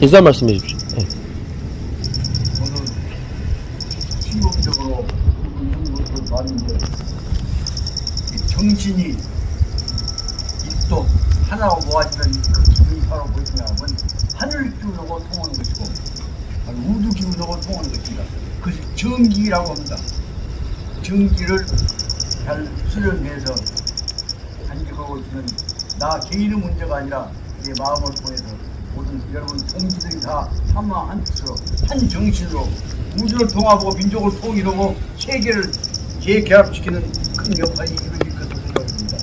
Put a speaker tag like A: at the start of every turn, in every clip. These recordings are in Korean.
A: 인사 말씀해 주십시오. 네.
B: 저는 신공적으로 이런 것을 봤는데 정신이 입도 하나로 모아지면 그 기분이 바로 무엇이냐면 하늘 기운하고 통하는 것이고 우주 기운하고 통하는 것입니다. 그것이 정기라고 합니다. 정기를 잘 수련해서 간직하고 있는 나 개인의 문제가 아니라 내 마음을 통해서 모든 여러분 동지들이 다 하나 한 뜻으로 한 정신으로 우주를 통합하고 민족을 통일하고 세계를 재결합시키는 큰 역할이 이루어질 것으로 생각합니다.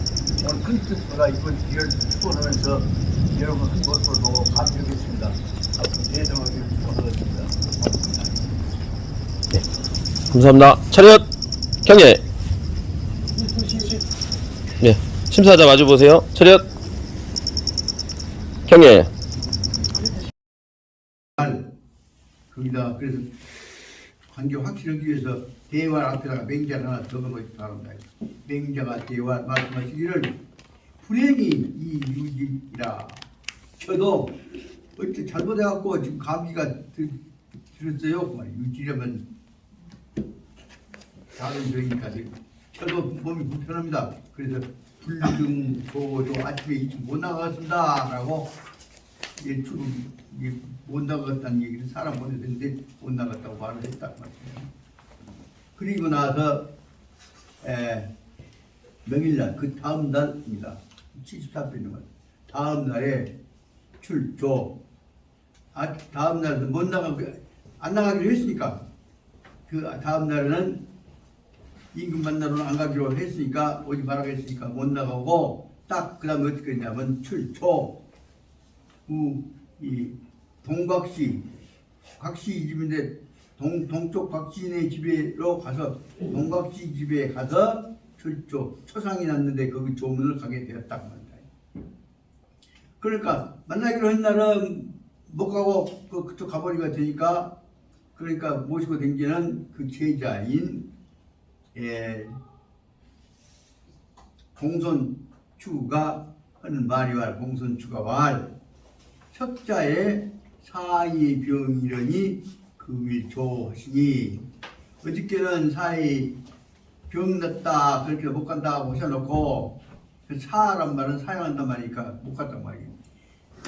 B: 오늘 큰 뜻보다 이번 기회를 축원하면서 여러분 한 모습을 보고 감격했습니다. 앞으로 대성하기를 축원하겠습니다.
A: 감사합니다. 차렷 경례. 네, 심사자 마주 보세요. 차렷 경례.
B: 거기다 그래서 관계 확실하기 위해서 대화 앞에다가 맹자를 하나 적어놓기 바랍니다. 맹자가 대화 말씀하시기를 불행이 이 유지이라 저도 어째 잘못해갖고 지금 감기가 들었어요. 그 말이에요. 유지라면 다른 저희니까 저도 몸이 불편합니다. 그래서 불등 도도 아침에 일찍 못 나갔습니다 라고 지금 못 나갔다는 얘기를 사람 보내는데 못 나갔다고 말을 했다고 말이에요. 그리고 나서 명일날 그 다음 날입니다. 74편이면 다음 날에 출조. 다음 날은 못 나가고 안 나가기로 했으니까 그 다음 날에는 임금 만나러는 안 가기로 했으니까 오지 말라고 했으니까 못 나가고 딱 그 다음에 어떻게 했냐면 출조. 이 동곽시 곽시 집인데 동쪽 곽시인의 집에로 가서 동곽시 집에 가서 출조 초상이 났는데 거기 조문을 가게 되었다고 합니다. 그러니까 만나기로 한 날은 못 가고 그쪽 가버리가 되니까 그러니까 모시고 댕기는 그 제자인 공손추가 하는 말이와 공손추가 말 석자의 사이 병이러니 금일조 하시니 어저께는 사이 병 났다 그렇게 못 간다고 하셔놓고 그 사란 말은 사양한단 말이니까 못 갔단 말이에요.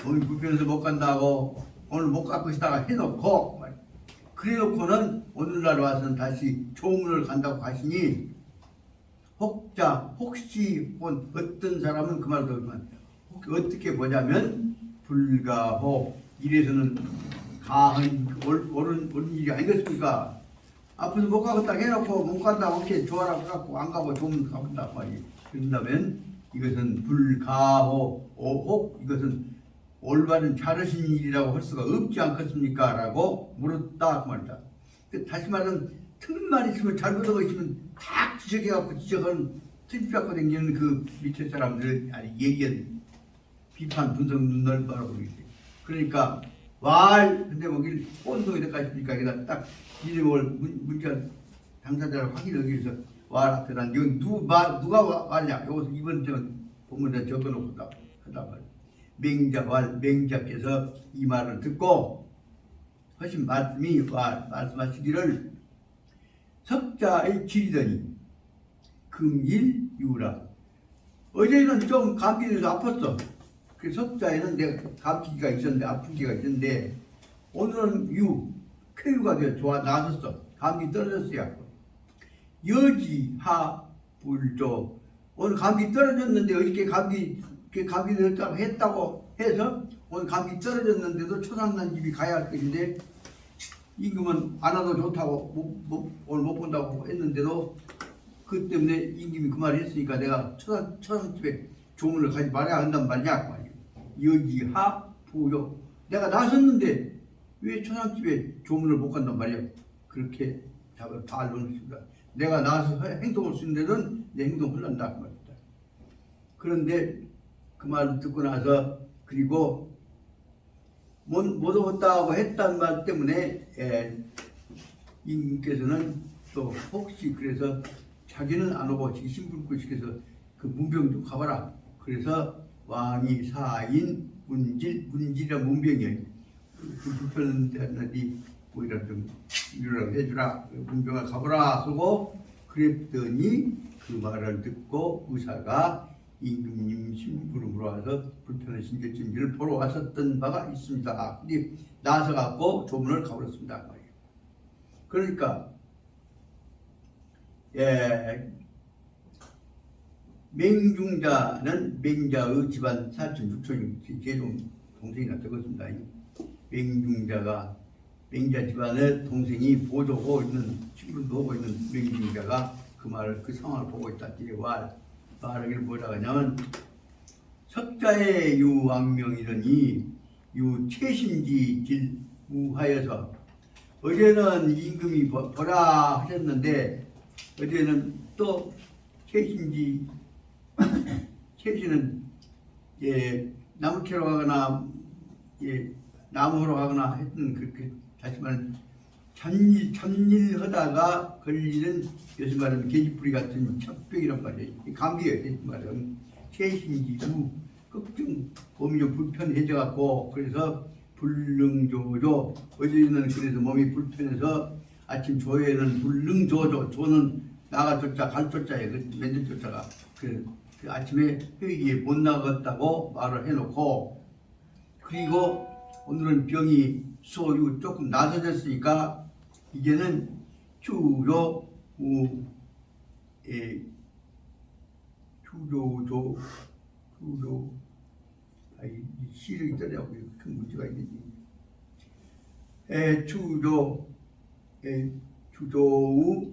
B: 오늘 불편해서 못 간다고 오늘 못 갈 것이다가 해놓고 그래놓고는 오늘날 와서는 다시 조문을 간다고 하시니 혹시 어떤 사람은 그 말을 들으면 어떻게 보자면 불가호 이래서는 가한 옳은 일이 아니겠습니까? 앞에서 못 가겠다 해놓고 못 간다고 이렇게 좋아라고 해갖고 안 가고 조문 가본다 말이에요. 그런다면 이것은 불가호 혹 이것은 올바른 잘하신 일이라고 할 수가 없지 않겠습니까? 라고 물었다 그 말이다. 다시 말하면 틈만 있으면 잘못하고 있으면 다 지적해갖고 지적하는 트집잡고 다니는 그 밑에 사람들은 얘기한 비판 분석 눈을 바라보고 있어요. 그러니까 근데 뭐길 혼동이 될까십니까? 여기다 딱 이름을 문자 당사자를 확인하기 위해서 앞에다 이건 누가 왔냐? 여기서 이번 본문에 적어놓고 하다 말이에요. 맹자께서 이 말을 듣고 하신 말씀이 말씀하시기를 석자의 길이더니 금일유라. 어제는 좀 감기에서 아팠어. 그 석자에는 내가 감기가 있었는데 아픈 기가 있었는데 오늘은 쾌유가 되어 좋아 나섰어. 감기 떨어졌어요. 여지하불조. 오늘 감기 떨어졌는데 어저께 감기 들었다고 했다고 해서 오늘 감기 떨어졌는데도 초상난 집이 가야 할 것인데 임금은 안 와도 좋다고 오늘 못 본다고 했는데도 그 때문에 임금이 그 말을 했으니까 내가 초상집에 조문을 가지 말아야 한단 말이야. 여지하부요. 내가 나섰는데 왜 초상집에 조문을 못 간단 말이야. 그렇게 답을 다 알려놓습니다. 내가 나와서 행동할 수 있는 데는 내 행동을 한다 그 말입니다. 그런데 그 말을 듣고 나서 그리고 못 오겠다고 했단 말 때문에 임금께서는 또 혹시 그래서 자기는 안 오고 자기 신분고 시켜서 그 문병 좀 가봐라. 그래서 왕이 사인 문질이란 문병이에요. 불편했는데 오히려 좀 위로라도 해주라, 문병아 가보라 하고 그랬더니 그 말을 듣고 의사가 임금님 신부로 물어와서 불편한 신경증지를 보러 왔었던 바가 있습니다. 근데 나서 갖고 조문을 가버렸습니다. 말이에요. 그러니까 맹중자는 맹자의 집안 사촌 육촌이 제종 동생이나 되겠습니다. 맹중자가 맹자 집안의 동생이 보조고 있는 친구도 오고 있는 맹중자가 그 말을 그 상황을 보고 있다. 말하기를 뭐라 하냐면 석자의 유왕명이더니 유최심지 질무하여서 어제는 임금이 보라 하셨는데 어제는 또 최심지 최신은 나무 캐러 가거나 나무로 가거나 했던 그 다시 말하면 참일 하다가 걸리는 요즘 말하면 계집뿌리 같은 척병이란 말이에요. 감기예요. 요즘 말하면 최신지도 걱정 몸이 좀 불편해져 갖고 그래서 불능조조 어제는 그래서 몸이 불편해서 아침 조에는 불능조조 조는 나가조자 갈조자예요. 그 맨들조자가 그 아침에 회의에 못 나갔다고 말을 해놓고 그리고 오늘은 병이 소유 조금 나서졌으니까 이제는 추조 시를 있더라고 큰 문제가 있는지 추조우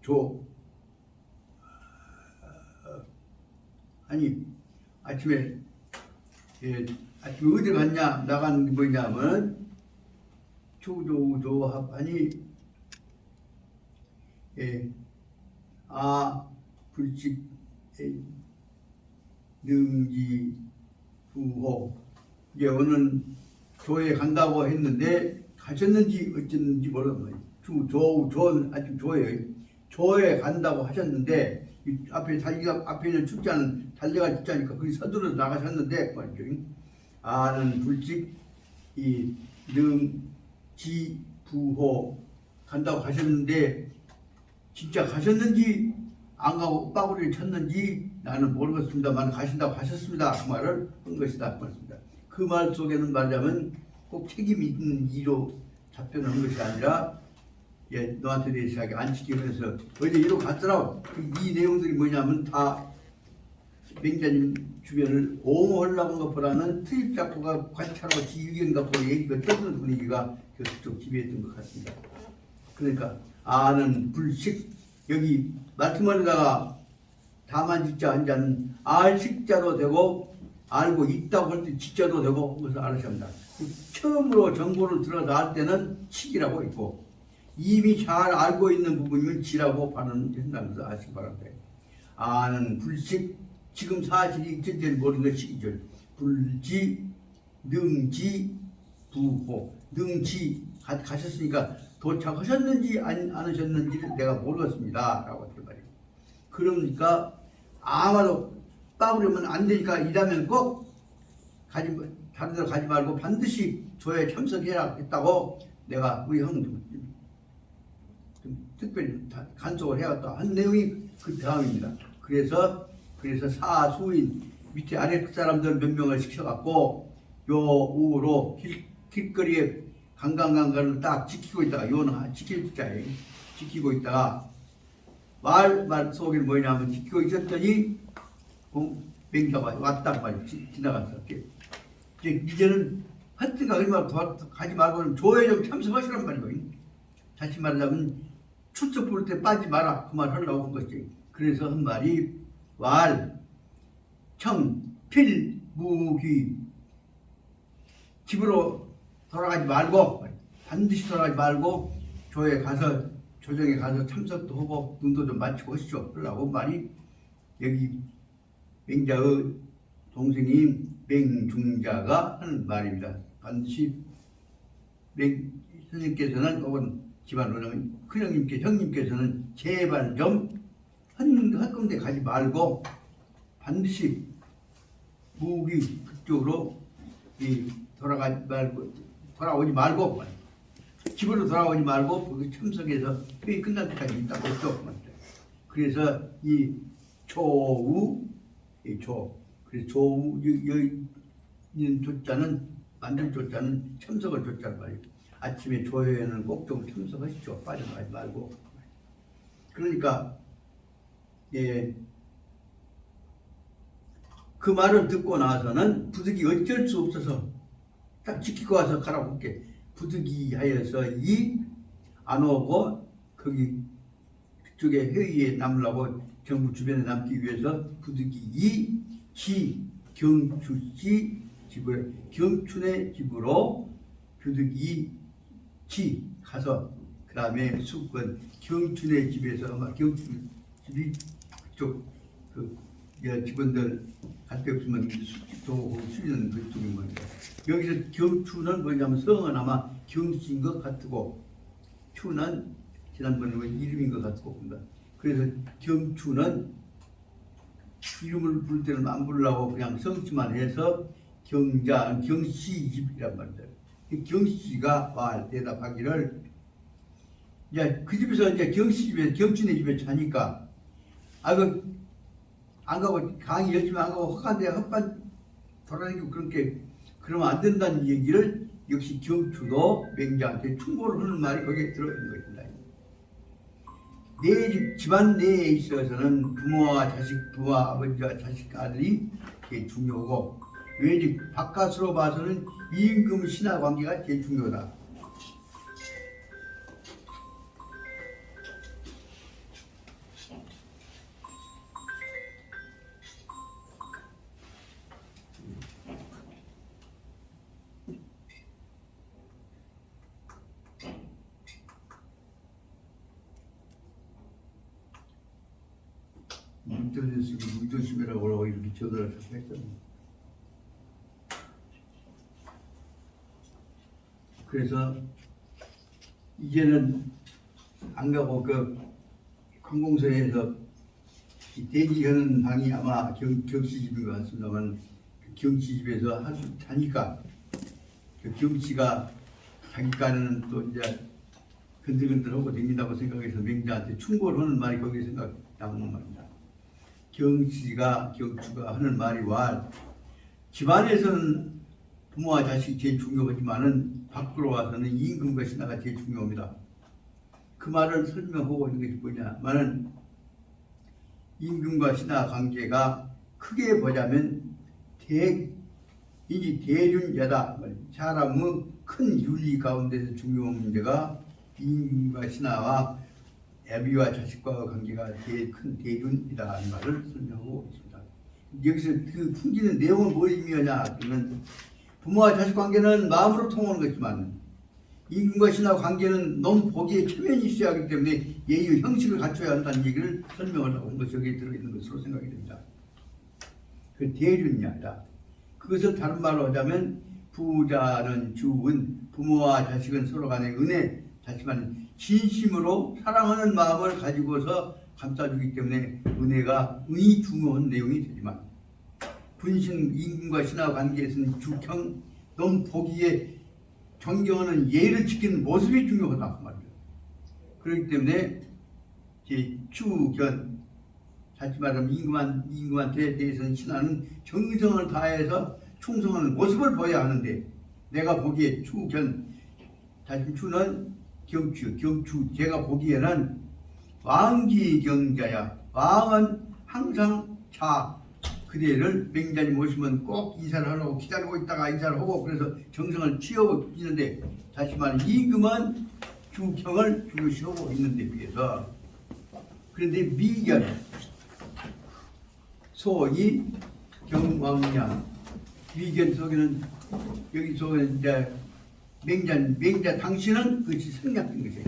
B: 조 아니 아침에 아침에 어디 갔냐 나간 게 뭐냐면 조조조합 아니 불식 능지 부호 이제 오늘 조에 간다고 했는데 가셨는지 어쨌는지 모르겠어요. 조는 아침 조예요. 조에 간다고 하셨는데 이 앞에 자기가 앞에 있는 축자는 달려갈 축자니까 거기 서둘러 나가셨는데 말이죠. 아는 불식 이 능지 부호 간다고 하셨는데 진짜 가셨는지 안 가고 빠구리를 쳤는지 나는 모르겠습니다만 가신다고 하셨습니다. 그 말을 한 것이다. 그 말 속에는 말하자면 꼭 책임이 있는 이로 답변한 것이 아니라 너한테 대해서 자기 안 지키고 해서 어제 이러고 갔더라고. 이 내용들이 뭐냐면 다 맹자님 주변을 옹호하려고 한 것보다는 트립 작가가 관찰하고 지 의견 갖고 얘기가 떠드는 분위기가 그쪽 지배했던 것 같습니다. 그러니까 아는 불식 여기 말씀하려다가 다만 진짜 한자는 알식자도 되고 알고 있다고 할 때 지자도 되고 그래서 알으셔야 합니다. 처음으로 정보를 들어서 할 때는 식이라고 있고 이미 잘 알고 있는 부분이면 지라고 발언한다면서 아시기 바랍니다. 아는 불식 지금 사실이 전제를 모르는 것 식이죠. 불지 능지 부호 능지 가셨으니까 도착하셨는지 안 하셨는지를 내가 모르겠습니다 라고 했단 말이에요. 그러니까 아마도 빠부려면 안 되니까 일하면 꼭 다른 데로 가지 말고 반드시 조에 참석해야 했다고 내가 우리 형 특별히 간섭을 해왔다 한 내용이 그 다음입니다. 그래서 사수인 밑에 아래 사람들 몇 명을 시켜갖고 요 우로 길거리에 강강강강을 딱 지키고 있다가 요는 지킬 자에 지키고 있다가 말 속에 뭐냐면 지키고 있었더니 맹자가 왔단 말이야. 지나갔어. 이제는 하여튼가 그만 가지 말고 조에 좀 참석하시란 말이야. 다시 말하자면 출석 부를 때 빠지 마라 그 말 하려고 한 거지. 그래서 한 말이 필무귀 집으로 돌아가지 말고 반드시 돌아가지 말고 조에 가서 조정에 가서 참석도 하고 눈도 좀 맞추고 하시죠. 그러라고 말이 여기 맹자의 동생인 맹중자가 하는 말입니다. 반드시 선생님께서는 혹은 집안 형님께서는 제발 좀 헛군데 가지 말고 반드시 무기 그쪽으로 돌아오지 말고 집으로 돌아오지 말고 거기 참석해서 회의 끝날 때까지 있다고 했죠. 그래서 이 조우, 그래서 조우 여인 조자는 만들 조자는 참석을 조자란 말이에요. 아침에 조회에는 꼭 좀 참석하시죠. 빠져나가지 말고. 그러니까 그 말을 듣고 나서는 부득이 어쩔 수 없어서 딱 지키고 와서 가라고 할게. 부득이 하여서 안 오고 거기 그쪽에 회의에 남으려고 정부 주변에 남기 위해서 부득이 경추씨 집을 경춘의 집으로 부득이 가서 그 다음에 수건 경춘의 집에서 아마 경춘 집이 그쪽 직원들 갈 데 없으면 숙집도 수리는 그쪽인 겁니다. 여기서 경추는 뭐냐면 성은 아마 경씨인 것 같고 추는 지난번에 이름인 것 같고 그래서 경추는 이름을 부를 때는 안 부르려고 그냥 성씨만 해서 경씨집이란 말이죠. 경씨가 와 대답하기를 그 집에서 이제 경씨집에 경춘의 집에 자니까 안 가고 강의 열심히 안 가고 헛간 돌아다니고 그렇게 그러면 안 된다는 얘기를 역시 경추도 맹자한테 충고를 하는 말이 거기에 들어있는 것입니다. 내 집안 내에 있어서는 부모와 아버지와 자식 아들이 제일 중요하고 왠지 바깥으로 봐서는 임금 신하 관계가 제일 중요하다. 인터넷에 물조심이라고 이렇게 적어서 했잖아요. 그래서 이제는 안 가고 그 관공서에서 대기하는 방이 아마 경씨집인 것 같습니다만 그 경씨집에서 한수 자니까 그 경씨가 자기가는 또 이제 근들근들하고 다닌다고 생각해서 맹자한테 충고를 하는 말이 거기에 생각 나오는 말입니다. 경추가 하는 말이 와 집안에서는 부모와 자식이 제일 중요하지만은 밖으로 와서는 임금과 신하가 제일 중요합니다. 그 말을 설명하고 있는 것이 뭐냐면은 임금과 신하 관계가 크게 보자면 대륜야다. 사람의 큰 윤리 가운데서 중요한 문제가 임금과 신하와 애비와 자식과의 관계가 제일 큰 대륜이라는 말을 설명하고 있습니다. 여기서 그 풍기는 내용은 뭘 의미하냐 그러면 부모와 자식 관계는 마음으로 통하는 것이지만 임금과 신하 관계는 너무 보기에 체면이 있어야 하기 때문에 예의 형식을 갖춰야 한다는 얘기를 설명을 하고 온 것이 여기에 들어있는 것으로 생각이 됩니다. 그 대륜야다. 그것을 다른 말로 하자면 부자는 주은, 부모와 자식은 서로 간의 은혜, 자식은 진심으로 사랑하는 마음을 가지고서 감싸주기 때문에 은이 중요한 내용이 되지만 분신 임금과 신하 관계에서는 주형 너무 보기에 존경하는 예를 지키는 모습이 중요하다 그 말이에요. 그렇기 때문에 추견 다시 말하면 임금한테 대해서는 신하는 정성을 다해서 충성하는 모습을 보여야 하는데 내가 보기에 추견 다시 추는 경추 제가 보기에는 왕기경자야. 왕은 항상 그대를 맹자님 오시면 꼭 인사를 하려고 기다리고 있다가 인사를 하고 그래서 정성을 취하고 있는데 다시 말해 임금은 주경을 중요시하고 있는데 비해서 그런데 미견 소위 경왕량 미견 속에는 여기서 이제 맹자 당신은 그것이 생략된 것이에요.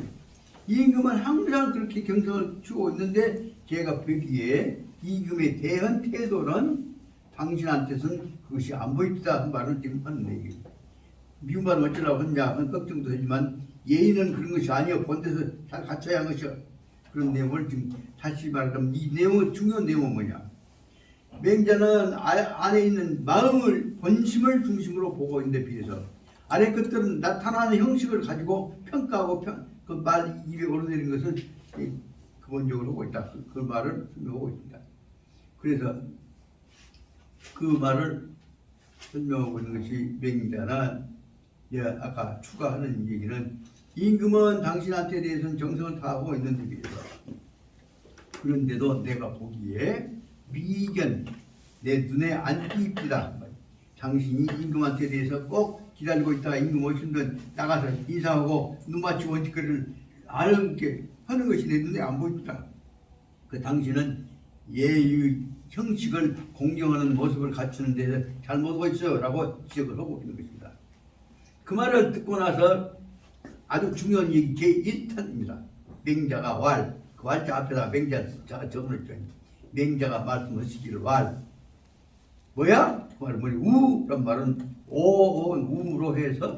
B: 임금은 항상 그렇게 경성을 주고 있는데 제가 보기에 임금에 대한 태도는 당신한테서는 그것이 안 보입니다 한 말을 지금 하는 얘기예요. 미운 말은 어쩌라고 하냐 하는 걱정도 하지만 예의는 그런 것이 아니요 본데서 잘 갖춰야 하는 것이요. 그런 내용을 지금 다시 말하자면 이 내용의 중요한 내용은 뭐냐. 맹자는 안에 있는 마음을 본심을 중심으로 보고 있는 데 비해서 아래 것들은 나타나는 형식을 가지고 평가하고 그 말 입에 오르내린 것을 근본적으로 하고 있다. 그 말을 설명하고 있습니다. 그래서 그 말을 설명하고 있는 것이 맹자는 아까 추가하는 얘기는 임금은 당신한테 대해서는 정성을 다하고 있는 데 비해서 그런데도 내가 보기에 미견 내 눈에 안 띄입니다. 당신이 임금한테 대해서 꼭 기다리고 있다가 임금 오시면 나가서 인사하고 눈 맞추고 원칙거리를 아는 게 하는 것이 내 눈에 안 보입니다. 그 당신은 예의 형식을 공경하는 모습을 갖추는 데서 잘못하고 있어 라고 지적을 하고 있는 것입니다. 그 말을 듣고 나서 아주 중요한 얘기 제1탄입니다. 맹자가 왈, 그 왈자 앞에다 맹자가 적어놨죠. 맹자가 말씀하시기를 왈 뭐야? 그 말은 뭐니? 우란 말은 우로 해서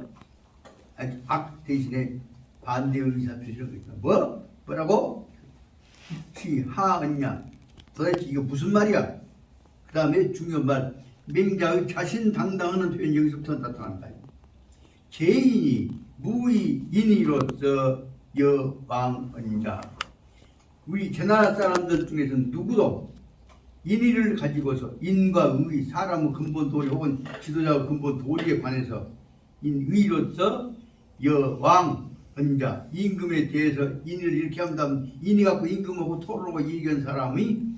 B: 악 대신에 반대의 의사 표시를 했다. 뭐라고? 하은냐? 도대체 이거 무슨 말이야? 그 다음에 중요한 말 맹자의 자신당당하는 표현이 여기서부터 나타난다. 개인이 무의인이로서 여왕언자 우리 제나라 사람들 중에서는 누구도 인의를 가지고서 인과 의, 사람의 근본 도리 혹은 지도자의 근본 도리에 관해서 인의로서 여왕, 언자, 임금에 대해서 인의를 이렇게 한다면 인의 갖고 임금하고 토론하고 얘기한 사람이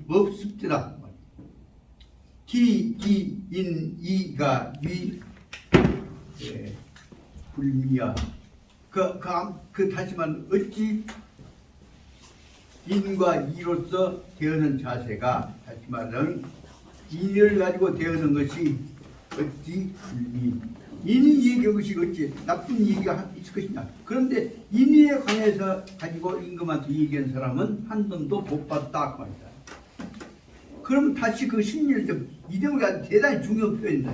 B: 없습니다. 기, 이, 인, 이가 위, 불미야. 다시 말하면 어찌 인과 이로서 대하는 자세가 다시 말하면 인을 가지고 대하는 것이 어찌 불미 인이 얘기한 것이 어찌 나쁜 얘기가 있을 것이냐. 그런데 인에 관해서 가지고 임금한테 얘기한 사람은 한 번도 못 봤다 그 말이다. 그럼 다시 그 심리를 좀 이대목이 아주 대단히 중요한 표현이다.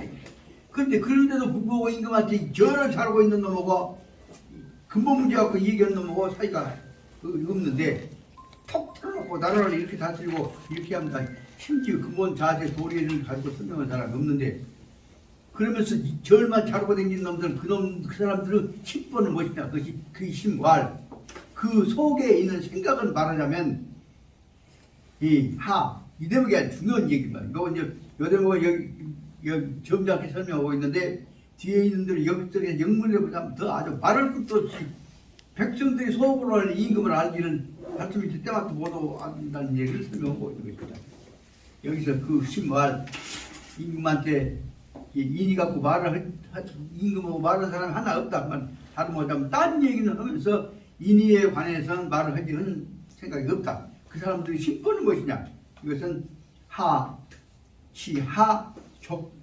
B: 그런데 그런데도 불구하고 임금한테 절을 잘하고 있는 놈하고 근본 문제 갖고 얘기한 놈하고 사이가 없는데 톡 틀어놓고 나라를 이렇게 다스리고 이렇게 합니다. 심지어 근본 자세 도리를 가지고 설명한 사람이 없는데 그러면서 절만 잘하고 다니는 놈들 그 사람들은 10번을 무엇이냐 그것이 그 심왈 그 속에 있는 생각을 말하자면 이 대목이 아주 중요한 얘기입니다. 이거 이제 요 대목은 여기 점잖게 설명하고 있는데 뒤에 있는 여기저기 영문에 보자면 더 아주 말할 것도 없이 백성들이 속으로 하는 임금을 알기는 말씀이 때마다 모두 안다는 얘기를 설명하고 있는 것입니다. 여기서 그 심말 임금한테 인이 갖고 임금하고 말하는 사람 하나 없다만 다른 뭐냐면 딴 얘기는 하면서 인의에 관해서는 말을 하지는 생각이 없다. 그 사람들이 10번은 무엇이냐? 이것은 족,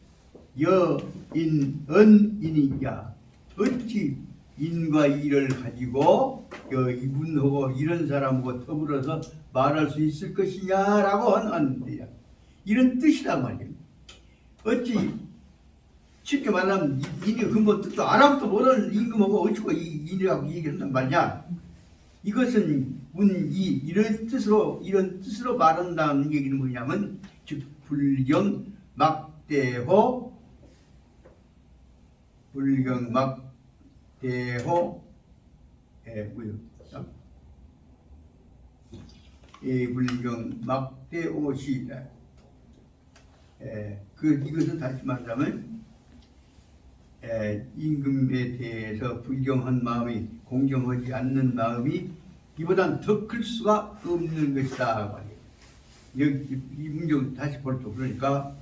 B: 인이야. 어찌 인과 이를 가지고 이분하고 이런 사람하고 더불어서 말할 수 있을 것이냐라고 하는데요. 이런 뜻이란 말이에요. 어찌 쉽게 말하면 인의 근본 뜻도 알아부터 모르는 임금하고 어찌고 인이라고 얘기한단 말이야. 이것은 이런 뜻으로 말한다는 얘기는 뭐냐면 즉 불경 막대호 불경 막대오시다. 이것은 다시 말하자면 임금에 대해서 불경한 마음이 공경하지 않는 마음이 이보단 더 클 수가 없는 것이다. 여기 이 문장 다시 볼게요. 그러니까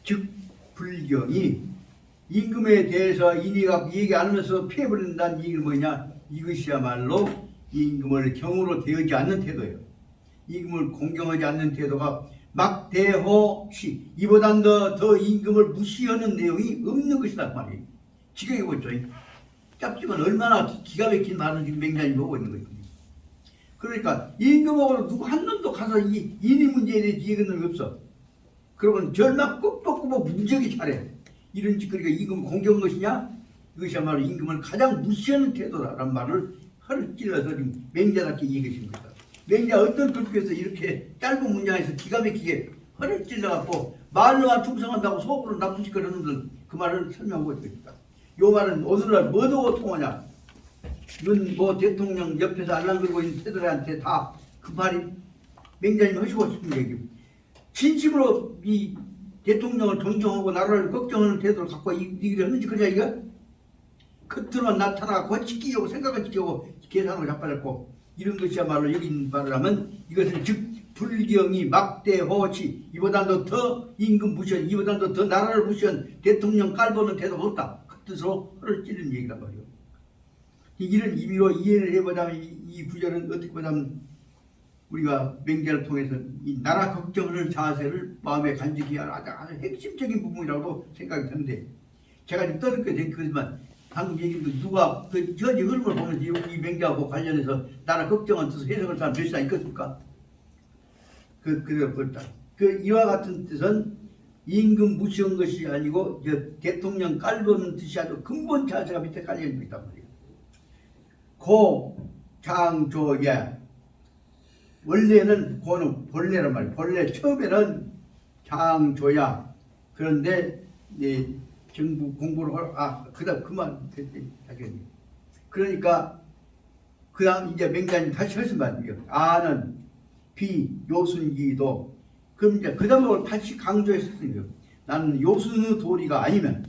B: 즉 불경이 임금에 대해서 인의가 얘기 안 하면서 피해버린다는 얘기는 뭐냐? 이것이야말로 임금을 경으로 대하지 않는 태도예요. 임금을 공경하지 않는 태도가 막대호시 이보단 더 임금을 무시하는 내용이 없는 것이다 그 말이에요. 지금 보죠. 짧지만 얼마나 기가 막힌 말을 지금 맹자님 보고 있는 거예요. 그러니까 임금하고 누구 한 놈도 가서 이 인의 문제에 대해서 얘기하는 놈이 없어. 그러면 절만 꾹꾹꾹 무지하게 잘해. 이런 짓거리가 임금을 공경한 것이냐? 이것이야말로 임금을 가장 무시하는 태도라는 말을 허를 찔러서 지금 맹자답게 얘기하신 겁니다. 맹자 어떤 글귀에서 이렇게 짧은 문장에서 기가 막히게 허를 찔러갖고 말로만 충성한다고 속으로 나쁜 짓거리 하는 놈들 그 말을 설명하고 있습니다. 요 말은 오늘날 뭐도 통하냐. 이건 뭐 대통령 옆에서 알랑거리고 있는 새들한테 다 그 말이 맹자님 하시고 싶은 얘기. 진심으로 이 대통령을 존경하고 나라를 걱정하는 태도를 갖고 이 일을 하는지 그러냐 이거? 겉으로만 나타나 거치기하고 생각을 지키고 계산으로 자빠졌고 이런 것이야말로 여기 있는 말을 하면 이것은 즉 불경이 막대 호치 이보다도 더 임금 무시한 이보다도 더 나라를 무시한 대통령 깔보는 태도가 없다. 그 뜻으로 허를 찌르는 얘기란 말이에요. 이런 의미로 이해를 해보자면 이 구절은 어떻게 보자면 우리가 맹자를 통해서 이 나라 걱정하는 자세를 마음에 간직해야 하는 아주 핵심적인 부분이라고 생각이 드는데 제가 지금 떠들게 된 거지만 방금 얘기도 누가 그 전지 흐름을 보면서 이 맹자하고 관련해서 나라 걱정한 뜻을 해석할 사람 몇 사람 있겠습니까? 그래 볼다. 이와 같은 뜻은 임금 무시한 것이 아니고 대통령 깔보는 뜻이 아주 근본 자세가 밑에 깔려 있단 말이에요. 고 장조예 원래는 고는 본래란 말이에요. 본래 처음에는 장조야. 그런데 정부 공부를 그다음 그만 그러니까 그다음 이제 맹자님 다시 하신 말이에요. 아는 비요순기도 그럼 이제 그다음으로 다시 강조했었어요. 나는 요순의 도리가 아니면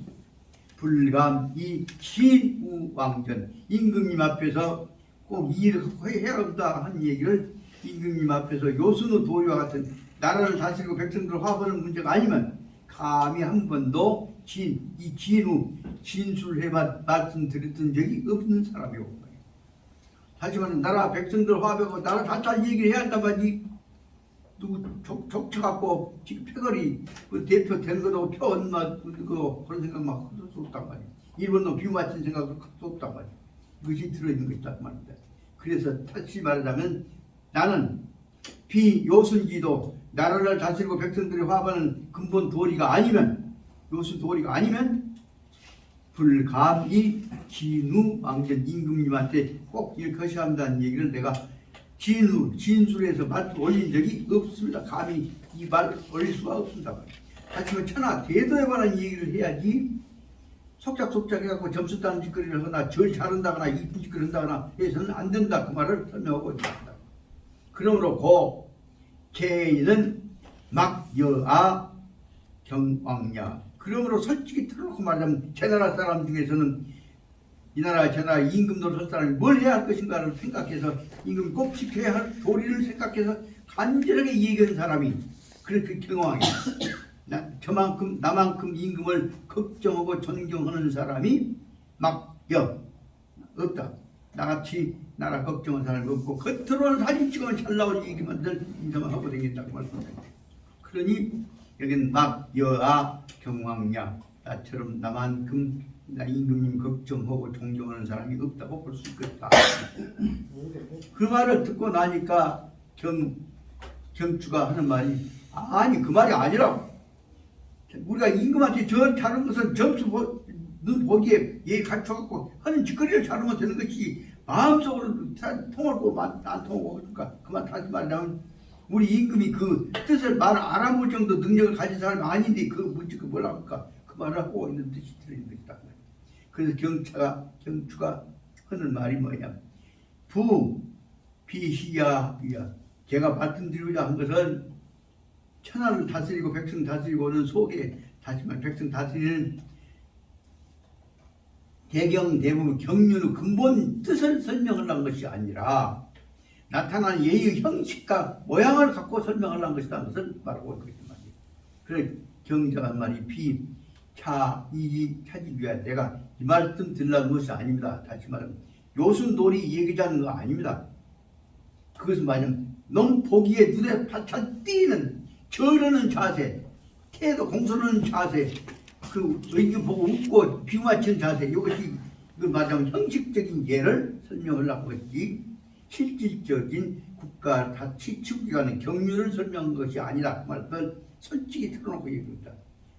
B: 불감 이 신우왕전 임금님 앞에서 꼭 이 일을 해야 한다 하는 얘기를 임금님 앞에서 요순의 도리와 같은 나라를 다스리고 백성들을 화보는 문제가 아니면 감히 한 번도 이 진우 진술해 말씀드렸던 적이 없는 사람이고 하지만 나라 백성들 화보고 나라 다잘 얘기를 해야 한단 말이지. 누구 족쳐갖고 지금 패거리 그 대표 된 것도 표언만 그런 생각만 할 수 없단 말이야. 일본도 비유 맞춘 생각을 할 수 없단 말이야. 이것이 들어있는 것이란 말입니다. 그래서 다시 말하자면 나는 비요순지도 나라를 다스리고 백성들이 화합하는 근본 도리가 아니면 요순 도리가 아니면 불감이 진우 왕전 임금님한테 꼭 이렇게 하셔야 한다는 얘기를 내가 진술에서 말씀 올린 적이 없습니다. 감히 이 말 올릴 수가 없습니다. 하지만 천하 대도에 관한 얘기를 해야지 속작속작 해갖고 점수 따는 짓거리를 하거나 절 잘한다거나 이쁜 짓거리 한다거나 해서는 안 된다. 그 말을 설명하고 있습니다. 그러므로 고 개인은 막여아 경왕야. 그러므로 솔직히 틀어놓고 말하자면 제 나라 사람 중에서는 이 나라 제 나라 임금 노릇 할 사람이 뭘 해야 할 것인가를 생각해서 임금이 꼭 지켜야 할 도리를 생각해서 간절하게 얘기하는 사람이 그렇게 경왕이야. 나만큼 임금을 걱정하고 존경하는 사람이 막여 없다. 나같이 나라 걱정하는 사람이 없고 겉으로는 사진 찍으면 잘 나올 얘기만 늘 인사만 하고 다닌다고 말씀드립니다. 그러니 여기는 막여아 경왕야 나처럼 나만큼 나 임금님 걱정하고 존경하는 사람이 없다고 볼 수 있겠다. 그 말을 듣고 나니까 경추가 하는 말이 아니 그 말이 아니라고. 우리가 임금한테 저 잘하는 것은 점수 보기에 얘 갖춰갖고 하는 짓거리를 잘하면 되는 것이 마음속으로 통하고 안 통하고 그러니까 그만 다시 말하자면 우리 임금이 그 뜻을 말 알아볼 정도 능력을 가진 사람이 아닌데 그 문제가 뭐라고 할까 그 말을 하고 있는 뜻이 들어있는 것이다. 그래서 경추가 하는 말이 뭐냐 비시야 제가 말씀드리고자 한 것은 천하를 다스리고 백성 다스리고는 속에 다시 말 백성 다스리는 대경 대부분 경륜의 근본 뜻을 설명하려는 것이 아니라 나타나는 예의 형식과 모양을 갖고 설명하려는 것이라는 것을 말하고 있는 말이에요. 그래 경자가 한 말이 이기 차지 위하여 내가 이 말씀 들으려는 것이 아닙니다. 다시 말하면 요순돌이 얘기하는 거 아닙니다. 그것은 말하면 너무 보기에 눈에 잘 띄는 저러는 자세, 태도 공손하는 자세, 그 의기 보고 웃고 비유 맞추는 자세, 이것이 그 말하자면 형식적인 예를 설명하려고 했지 실질적인 국가 치축기관의 경륜을 설명한 것이 아니라 그 말을 솔직히 틀어놓고 얘기합니다.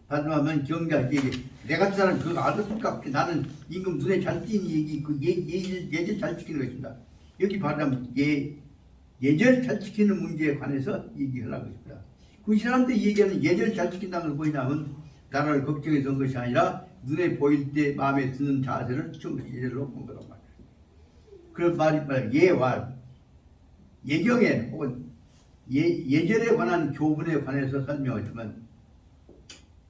B: 말하면 경자 얘기, 내 같은 사람 그거 알았을까? 나는 임금 눈에 잘 띄는 얘기, 그 예절 잘 지키는 것입니다. 여기 말하면 예절 잘 지키는 문제에 관해서 얘기하려고 했습니다. 그 사람들이 얘기하는 예절 잘 지킨다는 건 뭐냐면 나라를 걱정해서 한 것이 아니라 눈에 보일 때 마음에 드는 자세를 좀 예절로 본 거란 말이야. 그런 말이 예왈, 예경에 혹은 예절에 관한 교훈에 관해서 설명하지만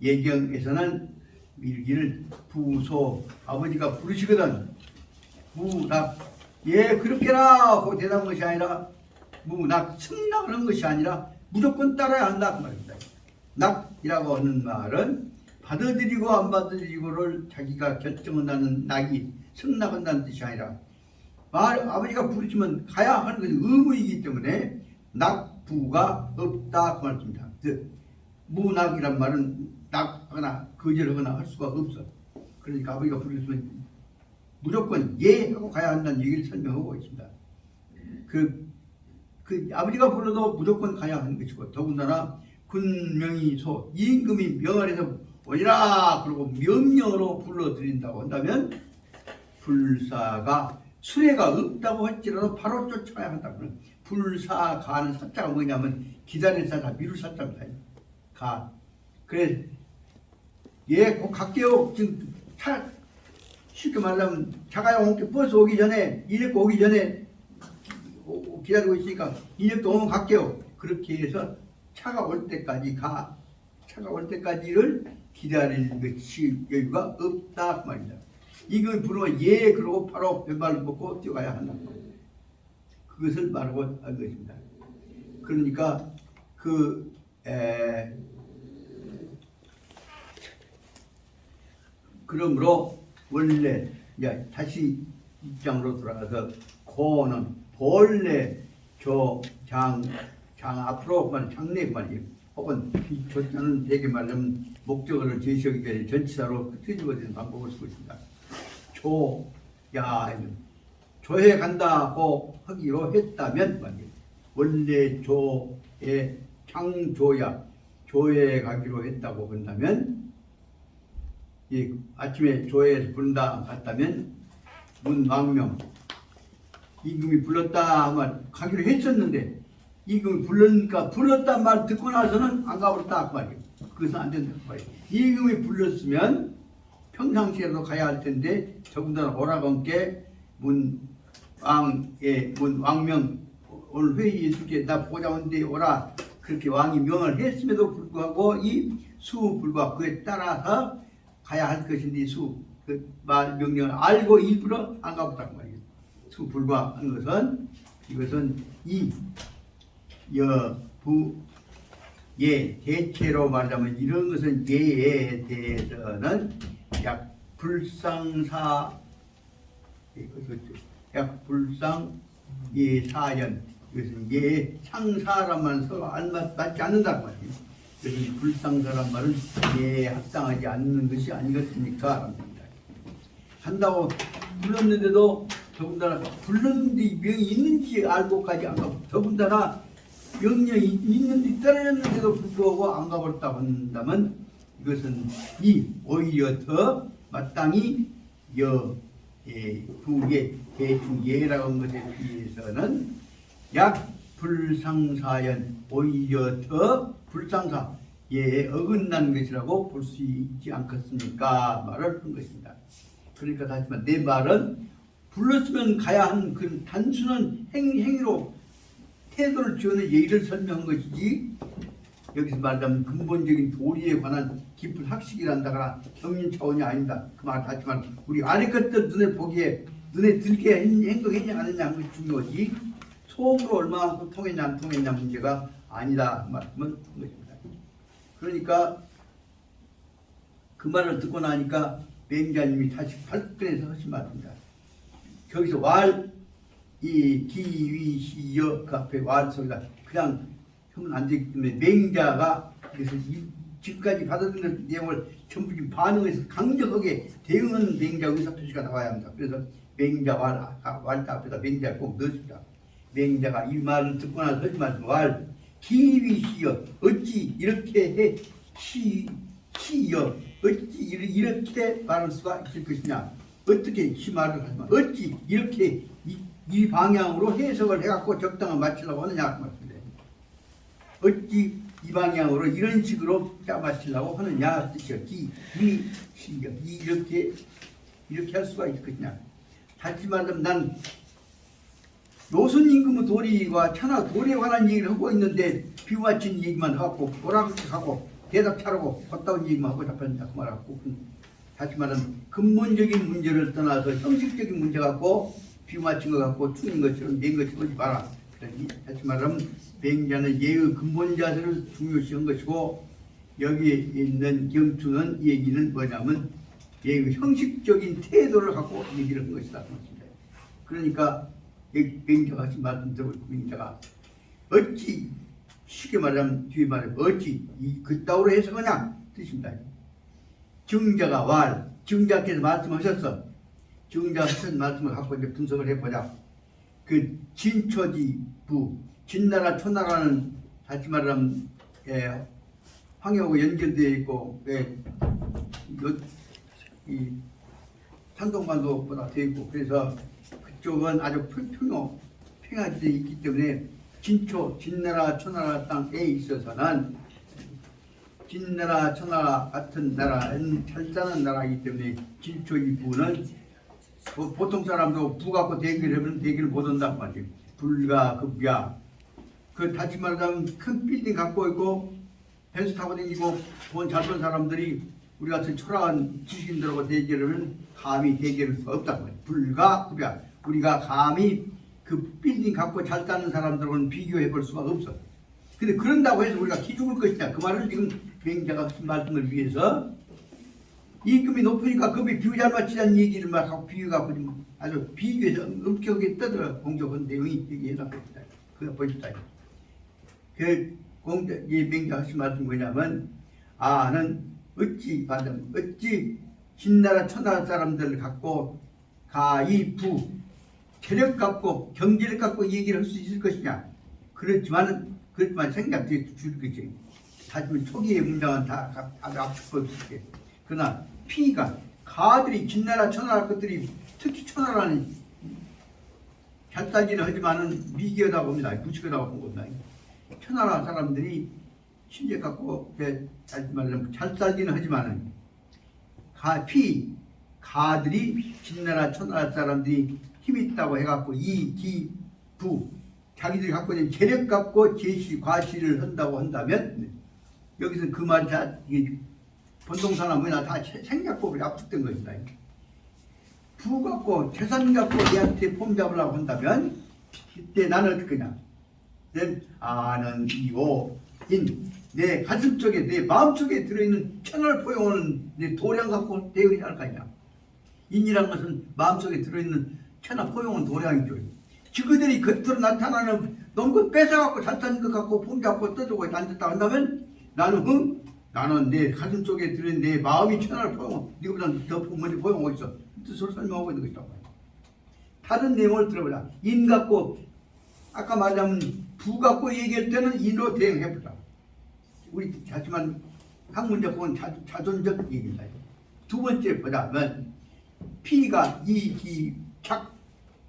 B: 예경에서는 밀기를 부소 아버지가 부르시거든 무낙 예 그렇게라 하고 대답한 것이 아니라 무낙 승낙을 한 것이 아니라 무조건 따라야 한다 그 말입니다. 낙이라고 하는 말은 받아들이고 안 받아들이고를 자기가 결정한다는 낙이 승낙한다는 뜻이 아니라 아버지가 부르시면 가야 하는 것이 의무이기 때문에 낙부가 없다 그 말입니다. 무낙이란 말은 낙하거나 거절하거나 할 수가 없어. 그러니까 아버지가 부르시면 무조건 예 하고 가야 한다는 얘기를 설명하고 있습니다. 그 아버지가 불러도 무조건 가야 하는 것이고 더군다나 군명이 소 임금이 명을 해서 오니라 그러고 명령으로 불러드린다고 한다면 불사가 수레가 없다고 할지라도 바로 쫓아야 한다고. 불사가는 사자가 뭐냐면 기다릴 사자 미룰 사자입니다. 가 그래 예 곧 갈게요. 지금 차 쉽게 말하면 차가요 오게 버스 오기 전에 이력도 오기 전에 기다리고 있으니까 이력도 오면 갈게요. 그렇게 해서 차가 올 때까지 차가 올 때까지를 기다릴 것이 여유가 없다 그 말입니다. 이걸 부르면 예 그러고 바로 왼발을 먹고 뛰어가야 한다. 그것을 말하고 한 것입니다. 그러니까 그러므로 원래 다시 입장으로 돌아가서 고는 본래 장 앞으로 장래 말이에요. 혹은 조자는 대개 말하면 목적어를 제시하기 전에 전치사로 뒤집어지는 방법을 쓰고 있습니다. 조에 간다고 하기로 했다면 말이에요. 원래 조에 조에 가기로 했다고 한다면 아침에 조에서 부른다 갔다면 문왕명 임금이 불렀다 하면 가기로 했었는데 임금이 불렀단 말 듣고 나서는 안 가버렸다 그 말이에요. 그것은 안 된다 그 말이에요. 임금이 불렀으면 평상시에도 가야 할 텐데 더군다나 오라고 함께 문왕명 오늘 회의에 있을게 나 보자 온데 오라 그렇게 왕이 명을 했음에도 불구하고 이 수불과 그에 따라서 가야 할 것인데 그 말 명령을 알고 일부러 안 가봤단 말이에요. 수불과한 것은 이것은 대체로 말하자면 이런 것은 예에 대해서는 약 불상사 예사연 이것은 예상사란 말은 서로 맞지 않는다는 말이에요. 그래서 불상사란 말은 예에 합당하지 않는 것이 아니겠습니까? 한다고 불렀는데도 더군다나 불렀는데 명이 있는지 알고까지 안 가고 더군다나 명령이 있는데 떨어졌는데도 불구하고 안 가버렸다고 한다면 이것은 오히려 더 마땅히 대충 예라고 한 것에 비해서는 약 불상사연 오히려 더 불상사 예에 어긋난 것이라고 볼 수 있지 않겠습니까? 말을 한 것입니다. 그러니까 다시 말해 내 말은 불렀으면 가야 하는 그 단순한 행위로 태도를 지어내 예의를 설명한 것이지 여기서 말하자면 근본적인 도리에 관한 깊은 학식이란다거나 경륜 차원이 아니다. 그 말 다시 말해 우리 아래 것들 눈에 들게 행동했냐 안 했냐 하는 것이 중요하지 속으로 얼마나 통했냐 안 통했냐 문제가 아니다 말씀을 한 것입니다. 그러니까 그 말을 듣고 나니까 맹자님이 다시 발끈해서 하신 말입니다. 거기서 기위시여 그 앞에 왈 소리가 그냥 하면 안 되기 때문에 맹자가 그래서 지금까지 받아들인 내용을 전부 반응해서 강력하게 대응하는 맹자 의사표시가 나와야 합니다. 그래서 맹자 왈 앞에다 맹자를 꼭 넣습니다. 맹자가 이 말을 듣고 나서 하지 말씀 왈 기위시여 어찌 이렇게 해 시여 어찌 이렇게 말할 수가 있을 것이냐 어떻게 이 말을 하지만 어찌 이렇게 이 방향으로 해석을 해갖고 적당한 맞추려고 하느냐 그 말입니다. 어찌 이 방향으로 이런 식으로 짜맞추려고 하느냐 뜻이요. 이렇게 할 수가 있겠냐. 다시 말하면 난 노선 임금의 도리와 천하 도리에 관한 얘기를 하고 있는데 비유 맞춘 얘기만 하고 오락하고 대답 차라고 걷다운 얘기만 하고 답변자 그 말하고 다시 말하면 근본적인 문제를 떠나서 형식적인 문제 갖고 비유 맞춘 것 갖고 추는 것처럼 낸 것처럼 하지 마라. 그러니 다시 말하면 맹자는 예의 근본 자세를 중요시한 것이고 여기에 있는 경추는 얘기는 뭐냐면 예의 형식적인 태도를 갖고 얘기를 한 것이다. 그러니까 맹자가 하신 말씀 들어보고 맹자가 어찌 쉽게 말하면 뒤에 말하면 어찌 그따위로 해석하냐 뜻입니다. 증자가 왈 증자께서 말씀하셨어. 증자가 하신 말씀을 갖고 이제 분석을 해보자. 그 진초지부 진나라 초나라는 다시 말하면 황해하고 연결되어 있고 이 산동반도보다 되어 있고 그래서 그쪽은 아주 평화지대에 있기 때문에 진나라 초나라 땅에 있어서는 진나라 초나라 같은 나라는 잘 사는 나라이기 때문에 진초지부는 보통 사람도 부 갖고 대기하면 대기를 못 한단 말이에요. 불가급야. 그 다시 말하자면 큰 빌딩 갖고 있고 벤츠 타고 다니고 돈 잘 번 사람들이 우리 같은 초라한 지식인들하고 대기하면 감히 대기할 수 없단 말이에요. 불가급야. 우리가 감히 그 빌딩 갖고 잘 사는 사람들하고는 비교해 볼 수가 없어. 근데 그런다고 해서 우리가 기죽을 것이냐. 그 말을 지금 맹자가 하신 말씀을 위해서 임금이 높으니까 급이 비유 잘 맞추자는 얘기를 막 하고 비유 갖고 아주 비교해서 엄격하게 떠들어 공격한 내용이 여기에 해당됩니다. 그거 보십시다. 이 맹자 하신 말씀 뭐냐면 아는 어찌 진나라 천하라 사람들을 갖고 가이부 체력 갖고 경제력 갖고 얘기를 할 수 있을 것이냐. 그렇지만 생각해 줄 것이 하지만 초기의 문장은 다 압축할 수 있게. 그러나 피가 가들이 진나라 천하라 것들이 특히 천하라는 잣다기를 하지만은 미개하다 봅니다. 무식하다고 본 겁니다. 천하라 사람들이 신재 갖고 말하자면 잘 살기는 하지만은 가들이 진나라 천하라 사람들이 힘 있다고 해갖고 이기부 자기들이 갖고 있는 재력 갖고 제시 과시를 한다고 한다면 여기서 그 말이 다 본동사나 뭐나 다 생략법으로 압축된 것이다. 부 갖고 재산 갖고 얘한테 폼 잡으려고 한다면 이때 나는 어떻게 하냐. 아는 이오인 내 가슴 쪽에 내 마음 속에 들어있는 천을 포용하는 내 도량 갖고 대응이 할 거 아니냐. 인이란 것은 마음 속에 들어있는 천하 포용은 도량이죠. 지그들이 겉으로 나타나는 놈그 뺏어갖고 잔탄 것 갖고 폼 잡고 떠들고 앉았다 한다면 나는 내 가슴 속에 들어있는 내 마음이 천하를 포용하고 네보다 더 먼저 포용하고 있어. 뜻으로 설명하고 있는 것이다. 다른 내용을 들어보자. 인 갖고 아까 말하자면 부 갖고 얘기할 때는 인으로 대응해보자. 우리 하지만 학문적 혹은 자존적 얘기입니다. 두 번째 보자면 피가 이기착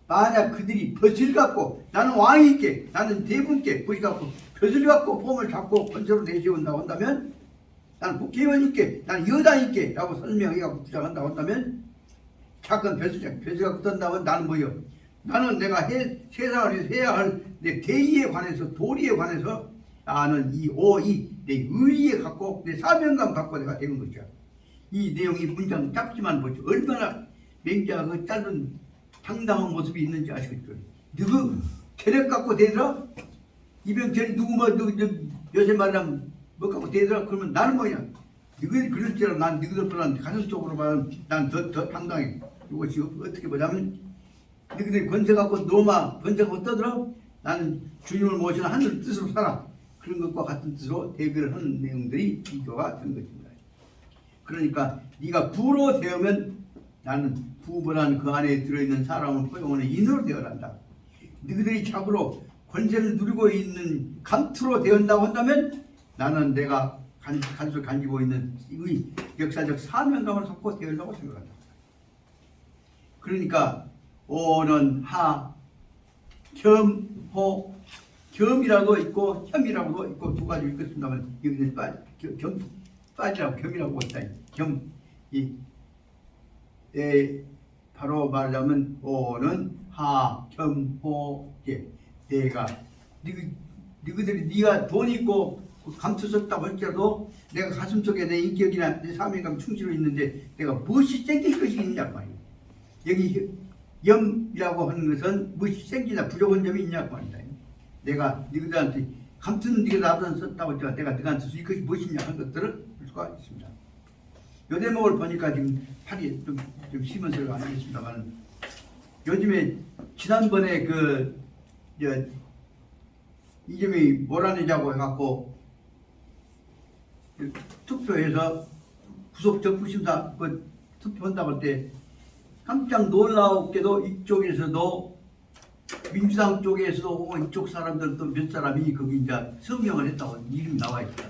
B: 만약 그들이 벼슬 갖고 나는 왕이께 나는 대분께 그리 갖고 벼슬 갖고 폼을 잡고 권세로 내세운다고 한다면 나는 국회의원이께 나는 여당이께 라고 설명해갖고 주장한다고 한다면 작은 벼슬 갖고 떤다면 나는 뭐요? 나는 내가 세상을 해야 할 내 대의에 관해서 도리에 관해서 나는 내 의의에 갖고 내 사명감 갖고 내가 되는 거죠. 이 내용이 문장 짧지만 보죠. 얼마나 맹자가 그 짧은 당당한 모습이 있는지 아시겠죠? 누구 체력 갖고 대더라? 이병철이 요새 말하면 뭐 갖고 대더라? 그러면 나는 뭐냐? 너희들 그럴지라 난 너희들보다 가슴 쪽으로 말하면 난 더 당당해. 이것이 어떻게 보자면 너희들이 권세 갖고 권세 갖고 떠들어? 나는 주님을 모시는 하늘 뜻으로 살아. 그런 것과 같은 뜻으로 대비를 하는 내용들이 비교가 되는 것입니다. 그러니까 네가 부로 되면 나는 부보다는 그 안에 들어있는 사람을 포용하는 인으로 되어란다. 너희들이 착으로 권세를 누리고 있는 감투로 되었다고 한다면 나는 내가 간직고 있는 이 역사적 사명감을 갖고 되으려고 생각한다. 그러니까 오는 하 겸호 겸이라고 있고 혐이라고 있고 두 가지 있겠습니다만 여기는 빠지라고 겸이라고 했다. 바로 말하자면 오는 하, 겸, 호, 예. 내가 너희들이 네가 돈 있고 감투 썼다고 할지라도 내가 가슴 속에 내 인격이나 내 사명감 충실로 있는데 내가 무엇이 생길 것이 있냐고 말이야. 여기 염이라고 하는 것은 무엇이 생기나 부족한 점이 있냐고 말이야. 내가 너희들한테 감투는 네가 나도 썼다고 할지라 내가 너희한테 이것이 무엇이냐 하는 것들을 볼 수가 있습니다. 요 대목을 보니까 지금 팔이 좀 심은 소리가 아니겠습니다만 요즘에 지난번에 이점이 몰아내자고 해갖고 투표해서 구속 적부심사 투표한다고 할 때 깜짝 놀라웠게도 이쪽에서도 민주당 쪽에서도 이쪽 사람들도 몇 사람이 거기 이제 서명을 했다고 이름이 나와 있다.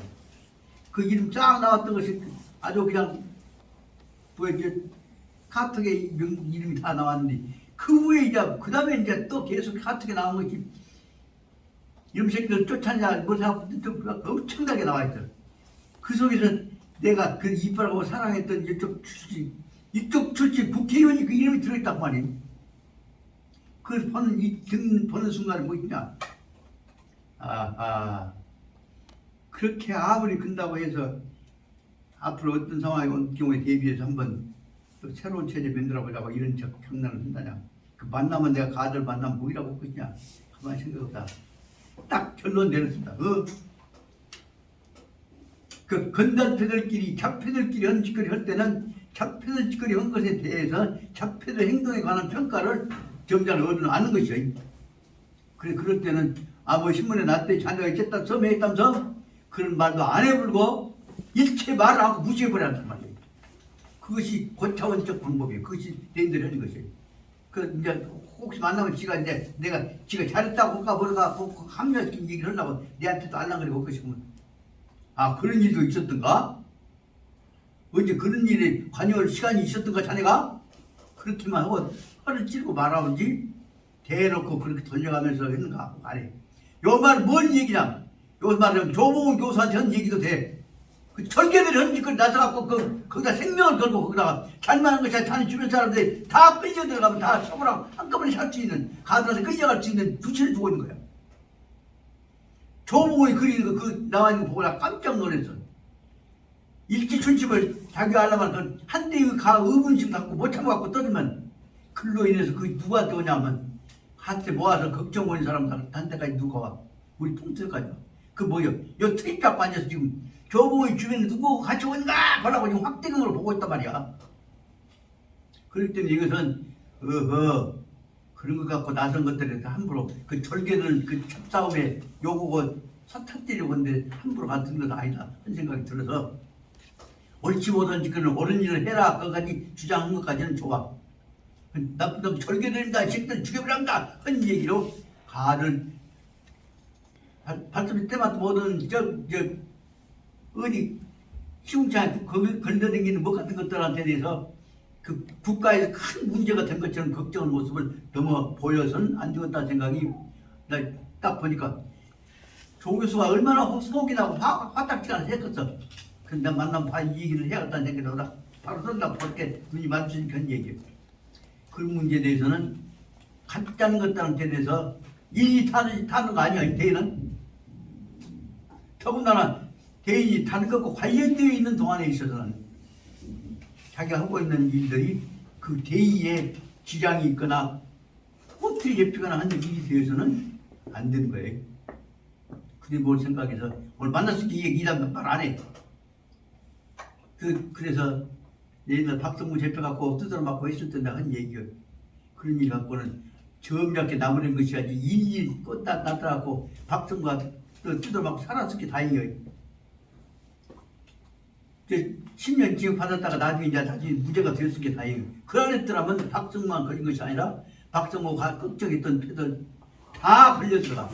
B: 그 이름 쫙 나왔던 것이 아주 그냥 카톡에 이름이 다 나왔는데 그 후에 이제 그 다음에 이제 또 계속 카톡에 나온 것이 이런 새끼들 쫓았냐 뭐 엄청나게 나와 있죠. 그 속에서 내가 그 이빨하고 사랑했던 이쪽 출신 국회의원이 그 이름이 들어있단 말이에요. 그걸 보는 등 보는 순간에 뭐 있냐? 그렇게 아무리 근다고 해서 앞으로 어떤 상황이 온 경우에 대비해서 한번 또 새로운 체제 만들어 보자고 이런 장난을 한다냐? 그 만나면 내가 가들 만나면 뭐이라고 할 것이냐? 가만히 생각해보자. 딱 결론 내렸습니다. 그 건달패들끼리 잡패들끼리 한 짓거리 할 때는 잡패들 짓거리 한 것에 대해서 잡패들 행동에 관한 평가를 점잖은 어른은 아는 것이요. 그래 그럴 때는 뭐 신문에 났대 자네가 있겠다 서명했다면서 그런 말도 안 해불고 일체 말을 하고 무시해버렸단 말이에요. 그것이 고차원적 방법이에요. 그것이 대인들이 하는 것이에요. 그 이제 혹시 만나면 지가 잘했다고 할까 모르가 합리화시킨 얘기를 하려고 내한테도 알랑거리고 그것이면 그런 일도 있었던가? 언제 그런 일에 관여할 시간이 있었던가 자네가? 그렇게만 하고 허를 찌르고 말하는지 대놓고 그렇게 돌려가면서 했는가? 아니 요 말 뭔 얘기냐? 요 말은 조봉훈 교수한테 한 얘기도 돼. 그 절개들이 한 짓걸 나서갖고 거기다 생명을 걸고 거기다가 잘만한 것이 자네 주변 사람들이 다 끌려 들어가면 다 처벌하고 한꺼번에 살 수 있는 가들어서 끌려갈 수 있는 두치를 두고 있는 거야. 조봉훈이 그리는 거 나와 있는 거 보고 나 깜짝 놀랐어. 일지춘심을 자기 하려면 한 대의 의문심 갖고 못 참아갖고 떠들면 글로 인해서 그 누구한테 오냐면 한테 모아서 걱정 오는 사람한테까지 누가 와. 우리 통틀까지 와. 그 뭐요? 요 트립 잡고 앉아서 지금 조봉의 주변에 누구 같이 오는가 보라고 지금 확대경으로 보고 있단 말이야. 그렇기 때문에 이것은 그런 것 갖고 나선 것들에 함부로 그 절개들 그 첩싸움에 요구고 사탁들이고 근데 함부로 같은 건 아니다 하는 생각이 들어서 옳지 못한지 그는 옳은 일을 해라 그까지 주장한 것까지는 좋아. 나쁜 놈 절개된다 새끼들 죽여버린다 하는 얘기로 가를 발톱이 때마다 모든 어디 시궁창에 걸려다니는 뭐 같은 것들한테 대해서 그 국가에서 큰 문제가 된 것처럼 걱정하는 모습을 너무 보여서는 안 되겠다는 생각이 나 딱 보니까 조 교수가 얼마나 속이 나고 화딱지가 했겠어. 근데 만나면 이 얘기를 해야겠다는 생각이 들어서 바로 쏜다 볼게 눈이 마주치는 그런 얘기예요. 그 문제에 대해서는 가짜는 것들한테 대해서 일이 타는 거 아니야. 대인은 더군다나 대인이 타는 것과 관련되어 있는 동안에 있어서는 자기가 하고 있는 일들이 그 대의에 지장이 있거나 꼬투리 잡히거나 하는 일이 되어서는 안 되는 거예요. 그게 뭘 생각해서 오늘 만났을 때 이 얘기 말 안 해. 그래서 옛날 박성무 잡혀갖고 두드러 맞고 했을 때 내가 한 얘기예요. 그런 일 갖고는 점잖게 나무는 것이 아니지 일일이 꽃다 났더라고 박성무가 두드러 맞고 살았을 게 다행이에요. 10년 징역 받았다가 나중에 무죄가 되었을 게 다행이에요. 그 안에 있더라면 박성무만 걸린 것이 아니라 박성무가 걱정했던 패들 다 걸려 들어가.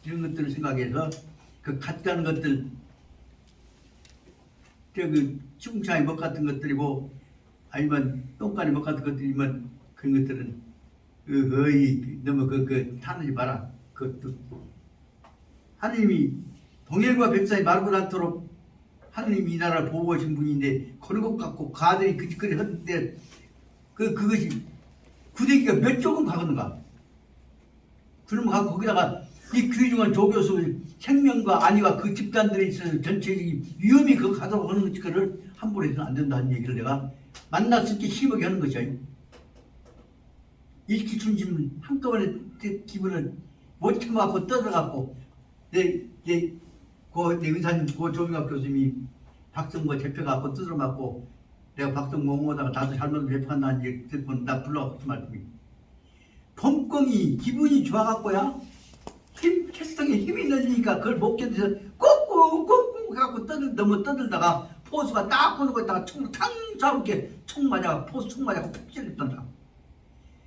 B: 이런 것들을 생각해서 그 가짜는 것들 시궁창의 먹 같은 것들이고 아니면 똥간의 먹 같은 것들이면 그런 것들은 너무 타는지 마라. 그것도 하느님이 동일과 백성이 말고 않도록 하느님이 이 나라를 보호하신 분인데 그런 것 갖고 가들이 그짓거리 하는데 그것이 구데기가 몇 조금 가겠는가? 그러면 갖고 거기다가 이 귀중한 조교수 생명과 안위와 그 집단들에 있어서 전체적인 위험이 그 가도록 하는 것을 함부로 해서는 안 된다는 얘기를 내가 만났을 때 심하게 하는 것이야. 일기춘심을 한꺼번에 기분을 못 참아갖고 떠들어갖고 내 의사님 고 조명학 교수님이 박성모 잡혀갖고 두드려 맞고 내가 박성모 오다가 나도 잘못 잡혀간다는 얘기 듣고 나 불러갖고 말씀이 봄꽁이 기분이 좋아갖고야 캐스팅에 힘이 늘리니까 그걸 못 견뎌서 꾹꾹꾹꾹 해갖고 너무 떠들다가 포수가 딱 보고 있다가 총을 탕 잡게 총 맞아가 포수 총 맞아가 푹 찔렸단다.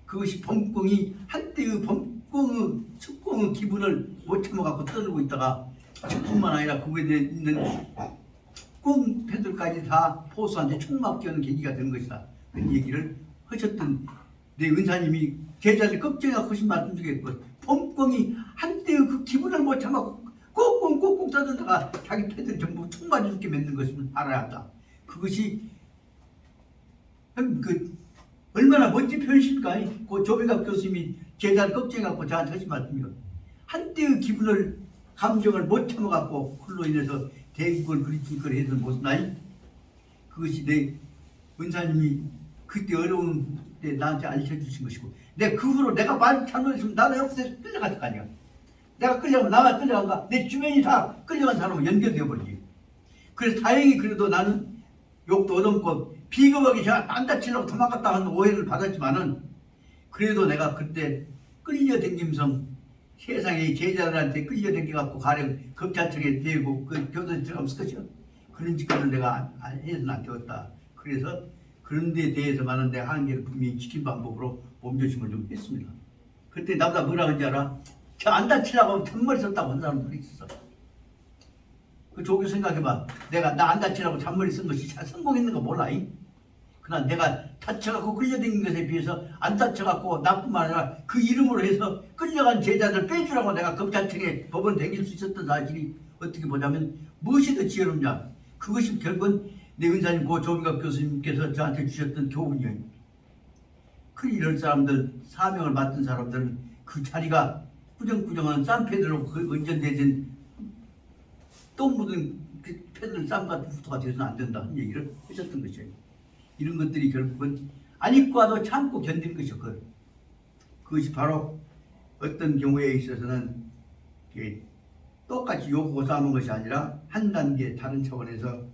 B: 그것이 봄꽁이 한때의 봄꽁의 축꽁의 기분을 못 참아갖고 떠들고 있다가 저뿐만 아니라 그거에 있는 꽁패들까지 다 포수한테 총 맞게 하는 계기가 되는 것이다. 그런 얘기를 하셨던 내 은사님이 제자들 걱정하고 하신 말씀 중에 봄꽁이 한때의 그 기분을 못 참아갖고 꽁꽁꽁꽁 떠들다가 자기 패들이 전부 총 맞아 죽게 만든 것을 알아야 한다. 그것이 얼마나 멋진 표현일까? 그 조배갑 교수님이 제자를 걱정해갖고 저한테 하신 말씀이요. 한때의 기분을 감정을 못 참아갖고 그로 인해서 대국을 그리칠 해서 무슨 나이? 그것이 내 은사님이 그때 어려운 때 나한테 알려주신 것이고 내 그 후로 내가 말 잘못했으면 나도 옆에서 끌려갔을 거 아니야. 내가 끌려가면 나만 끌려간가? 내 주변이 다 끌려간 사람으로 연결되어 버리지. 그래서 다행히 그래도 나는 욕도 얻었고 비겁하게 제가 안 다치려고 도망갔다 하는 오해를 받았지만은 그래도 내가 그때 끌려댕김성 세상에 제자들한테 끌려댕겨갖고 가령 검찰청에 내고 그 교도소에 들어가면서 것이요. 그런 짓거리를 내가 해서는 안 되었다. 그래서 그런 데에 대해서만은 내가 하는 게 분명히 지킨 방법으로 몸조심을 좀 했습니다. 그때 나보다 뭐라 그런지 알아? 저 안 다치려고 잔머리 썼다고 한 사람들이 있었어. 그 조교 생각해봐. 내가 나 안 다치려고 잔머리 쓴 것이 잘 성공했는 거 몰라. 그러나 내가 다쳐갖고 끌려다닌 것에 비해서 안 다쳐갖고 나뿐만 아니라 그 이름으로 해서 끌려간 제자들 빼주라고 내가 검찰청에 법원 댕길 수 있었던 사실이 어떻게 보자면 무엇이 더 지혜롭냐. 그것이 결국은 내 은사님 고 조미갑 교수님께서 저한테 주셨던 교훈이에요. 그 이런 사람들 사명을 맡은 사람들은 그 자리가 꾸정꾸정한 쌈패들로 그 은전대진 또 묻은 그 패들 쌈 같은 후토가 되어서는 안 된다 하는 얘기를 하셨던 것이에요. 이런 것들이 결국은 안 입고 와도 참고 견디는 것이요. 그것이 바로 어떤 경우에 있어서는 똑같이 욕하고 싸우는 것이 아니라 한 단계 다른 차원에서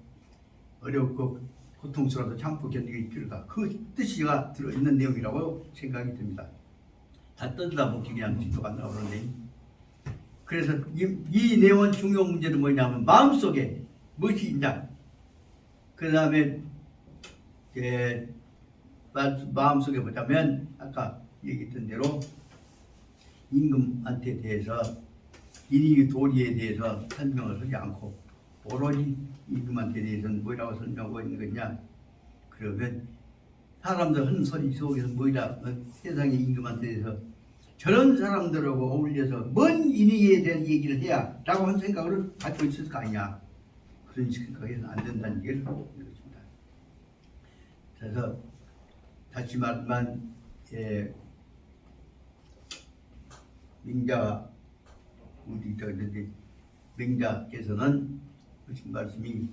B: 어렵고 고통스러워도 참고 견디기 필요하다. 그 뜻이가 들어있는 내용이라고 생각이 듭니다. 다 떠들다 보기 그냥 진도가 나오는데 그래서 이 내용은 중요한 문제는 뭐냐면 마음속에 무엇이 있냐. 그 다음에 마음속에 보자면 아까 얘기했던 대로 임금한테 대해서 인의 도리에 대해서 설명을 하지 않고 오로지 임금한테 대해서는 뭐라고 설명하고 있는 거냐. 그러면 사람들 한 소리 속에서 뭐라 세상의 임금한테 대해서 저런 사람들하고 어울려서 뭔 인의에 대한 얘기를 해야 라고 하는 생각을 가지고 있을 거 아니냐. 그런 생각에서는 안 된다는 얘기를 하고 있는 것입니다. 그래서 다시 말하면 명자 우리 명자께서는 하신 말씀이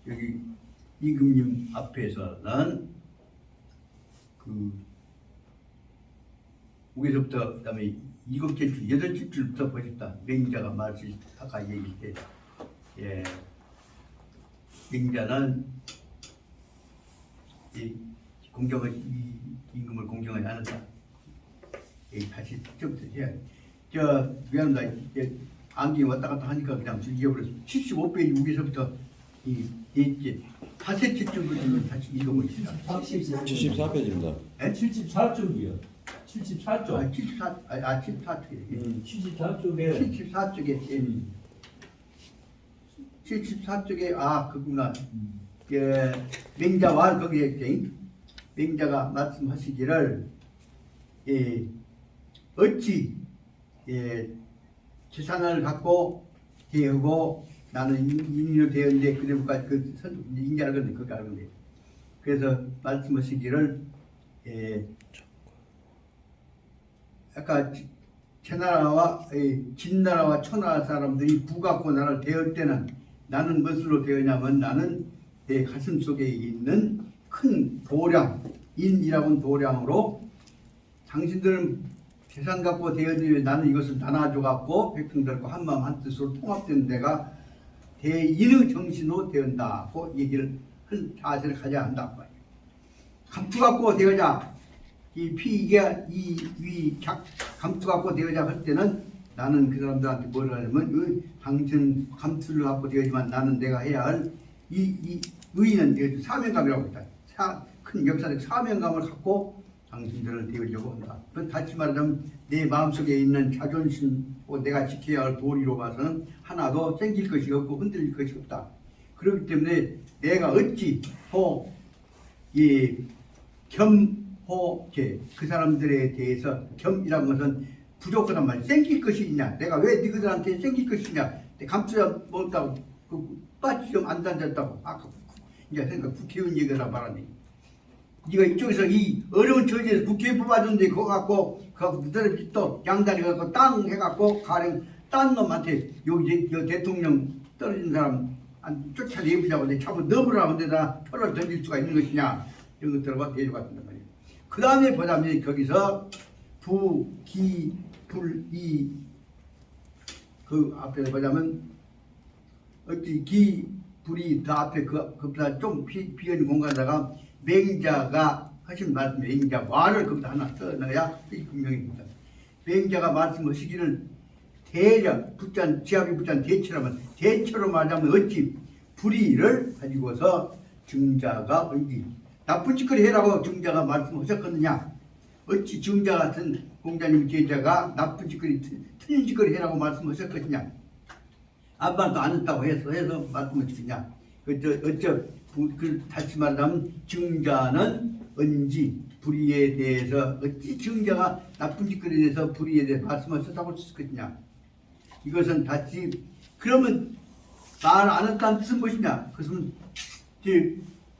B: 여기 임금님 앞에서는 거기서부터 그다음에 7줄, 8줄부터 보셨다. 명자가 말씀 아까 얘기할 때, 명자는 공경을 임금을 공경하지 않았다. 다시 저부터 해야. 미안합니다. 안경이 왔다 갔다 하니까 그냥 잊어버렸어. 75페이지 위에서부터 이제 파세치 쪽을 다시 읽어보시다.
A: 74페이지입니다.
C: 74쪽이요. 74쪽.
B: 74쪽에.
C: 74쪽에.
B: 74쪽에. 74쪽에 그구나. 예, 맹자와 거기에 있지. 맹자가 말씀하시기를 어찌 재산을 갖고 대하고 나는 인인으로 되었는데 그래까지 인자를 건데 그거 알건데. 그래서 말씀하시기를 아까 제나라와 진나라와 초나라 사람들이 부갖고 나를 대할 때는 나는 무엇으로 되었냐면 나는 내 가슴 속에 있는 큰 도량, 인이라고 하는 도량으로 당신들은 재산 갖고 대하되 나는 이것을 나눠줘 갖고 백성들과 한마음 한뜻으로 통합된 데가 대인의 정신으로 되었다고 얘기를 한 자세를 가져야 한다. 감투 갖고 대하자. 감투 갖고 대하자 할 때는 나는 그 사람들한테 뭘 하냐면 당신 감투를 갖고 대하지만 나는 내가 해야 할 의의는 사명감이라고 했다. 큰 역사적 사명감을 갖고 당신들을 대하려고 한다. 다시 말하자면 내 마음속에 있는 자존심, 내가 지켜야 할 도리로 봐서는 하나도 생길 것이 없고 흔들릴 것이 없다. 그렇기 때문에 내가 어찌 겸호계 그 사람들에 대해서 겸이라는 것은 부족하단 말이야. 생길 것이 있냐? 내가 왜 너희들한테 생길 것이 있냐? 감투야 먹었다고 빠지 좀 안 던졌다고 아까 이제 생각 국회의원 얘기라 말하네. 네가 이쪽에서 이 어려운 처지에서 국회에 뽑아줬는데 그거 갖고 너희들이 또 양다리 갖고 땅 해갖고 가령 딴 놈한테 여기 대통령 떨어진 사람 쫓아내보자고 내 차고 넣으라고 데다 표를 던질 수가 있는 것이냐 이런 것들과 대조 같은 말이에요. 그 다음에 보자면 거기서 부, 기, 불, 이 그 앞에 보자면 어찌 기, 불이 더 앞에 그보다 좀 비어있는 공간에다가 맹자가 하신 말씀 맹자와를 거기다 하나 써놔야 분명입니다. 맹자가 말씀하시기를 대략 붙잔 지압이 붙잔 대처라면 대처로 말하자면 어찌 불의를 가지고서 증자가 언지 나쁜 짓거리 해라고 증자가 말씀하셨거든요. 어찌 증자 같은 공자님 제자가 나쁜 짓거리 틀린 짓거리 해라고 말씀하셨거든요. 아빠도 안 했다고 해서 말씀하셨냐. 다시 말하자면 증자는 언지 불의에 대해서 어찌 증자가 나쁜 짓거리에 대해서 불의에 대해서 말씀하셨다고 할 수 있겠냐. 이것은 다시 그러면 말 안 했다는 뜻은 무엇이냐. 그것은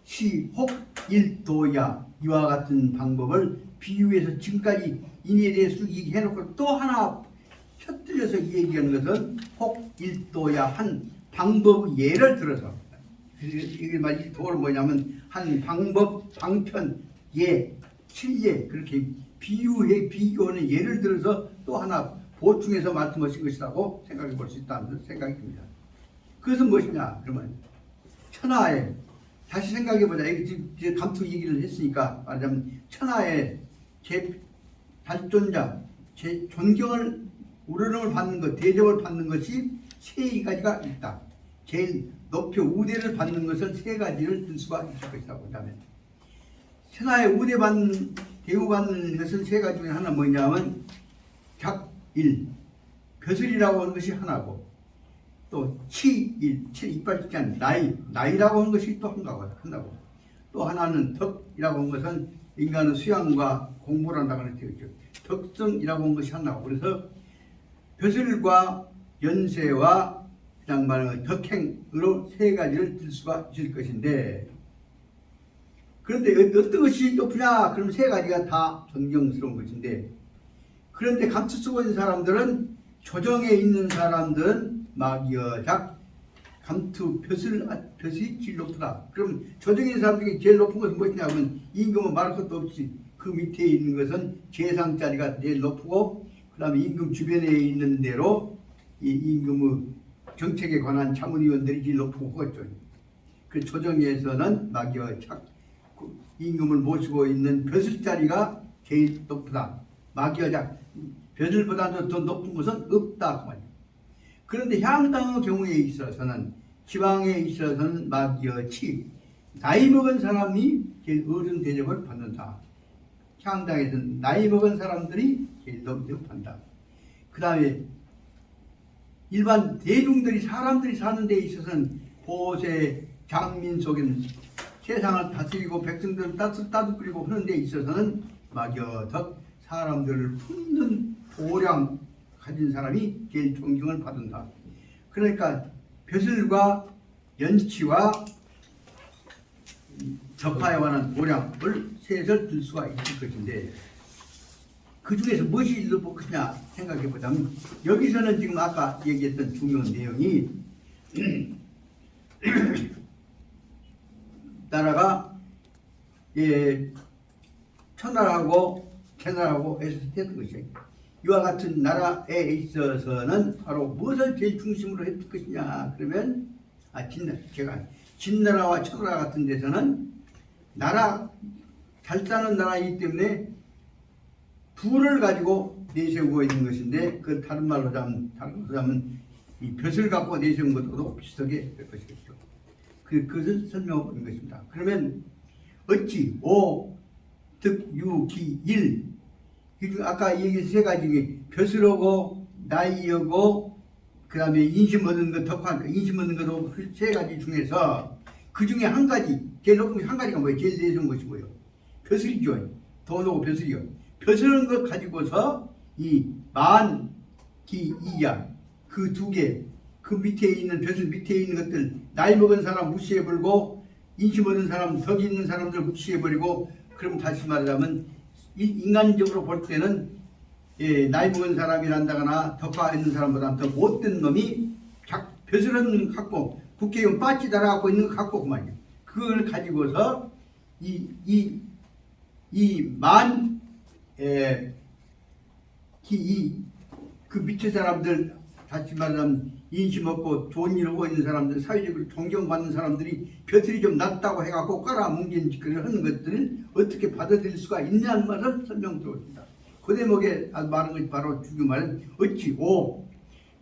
B: 시혹일도야 이와 같은 방법을 비유해서 지금까지 인에 대해서 얘기해놓고 또 하나 펴뜨려서 얘기하는 것은 혹일도야 한 방법의 예를 들어서 이게 이 도를 뭐냐면 한 방법, 방편, 예, 실예 그렇게 비교하는 예를 들어서 또 하나 보충해서 말씀하신 것이라고 생각해 볼 수 있다는 생각이 듭니다. 그것은 무엇이냐 그러면 천하에 다시 생각해 보자. 이제 감투 얘기를 했으니까 말하자면 천하에 제 발존자, 제 존경을 우러름을 받는 것, 대접을 받는 것이 세 가지가 있다. 제일 높이 우대를 받는 것은 세 가지를 들 수가 있을 것이다. 그다음에 천하에 우대받는 대우받는 것은 세 가지 중에 하나 뭐냐면 작일, 벼슬이라고 하는 것이 하나고 또 치일, 이빨 짓지 않는 나이라고 하는 것이 또 한다고 또 하나는 덕이라고 하는 것은 인간의 수양과 공부를 한다고 하는 뜻이죠. 덕성이라고 하는 것이 하나고 그래서 벼슬과 연세와 그냥 말하는 덕행으로 세 가지를 들 수가 있을 것인데 그런데 어떤 것이 높으냐 그럼 세 가지가 다 존경스러운 것인데 그런데 감투 쓰고 있는 사람들은 조정에 있는 사람들은 막여작 감투 벼슬이 제일 높다. 그럼 조정에 있는 사람 중에 제일 높은 것은 무엇이냐 하면 임금은 말할 것도 없이 그 밑에 있는 것은 재상자리가 제일 높고 그 다음에 임금 주변에 있는 대로 이 임금의 정책에 관한 자문위원들이 제일 높고 그렇죠. 그 조정에서는 막여작 임금을 모시고 있는 벼슬자리가 제일 높다. 막여작 벼슬보다도 더 높은 것은 없다 그 말이에요. 그런데 향당의 경우에 있어서는 지방에 있어서는 막여치 나이 먹은 사람이 제일 어른 대접을 받는다. 향당에서는 나이 먹은 사람들이 제일 높은 대접을 받는다. 그 다음에 일반 대중들이 사람들이 사는 데 있어서는 보세 장민 속에는 세상을 다스리고 백성들을 따뜻거리고 하는 데 있어서는 막여덕 사람들을 품는 보량 가진 사람이 제일 존경을 받는다. 그러니까 벼슬과 연치와 적화에 관한 보량을 셋을 들 수가 있을 것인데 그 중에서 무엇이 일로 크냐 생각해 보자면 여기서는 지금 아까 얘기했던 중요한 내용이 나라가 천하라고 천하라고 해서 했던 것이에요. 이와 같은 나라에 있어서는 바로 무엇을 제일 중심으로 했을 것이냐 그러면 진나라와 천하라 같은 데서는 나라 잘 사는 나라이기 때문에 부를 가지고 내세우고 있는 것인데 그 다른 말로 하자면 이 벼슬 갖고 내세운 것도 비슷하게 될 것이겠죠. 그것을 설명하고 있는 것입니다. 그러면 어찌 오, 득, 유, 기, 일 아까 얘기한 세 가지 벼슬하고 나이하고 그 다음에 인심 얻는 것 덕화 인심 얻는 것도 그 세 가지 중에서 그 중에 한 가지 제일 높은 한 가지가 뭐예요? 제일 내세운 것이 뭐예요? 벼슬이죠. 돈하고 벼슬이요. 벼슬은 것 가지고서 이 만, 기, 이야 그 두 개 그 밑에 있는 벼슬 밑에 있는 것들 나이 먹은 사람 무시해버리고 인심 얻은 사람 덕 있는 사람들 무시해버리고 그럼 다시 말하자면 인간적으로 볼 때는 나이 먹은 사람이란다거나 덕화 있는 사람보다 더 못된 놈이 벼슬은 갖고 국회의원 빠지 달아갖고 있는 거 갖고 그만이에요. 그걸 가지고서 그 밑에 사람들 다시 말하면 인심 없고 좋은 일 하고 있는 사람들 사회적으로 존경받는 사람들이 벼슬이 좀 낮다고 해갖고 깔아뭉긴 짓거리를 하는 것들을 어떻게 받아들일 수가 있냐는 말을 설명드렸습니다. 그 대목에 말한 것이 바로 중요한 말은 어찌 오,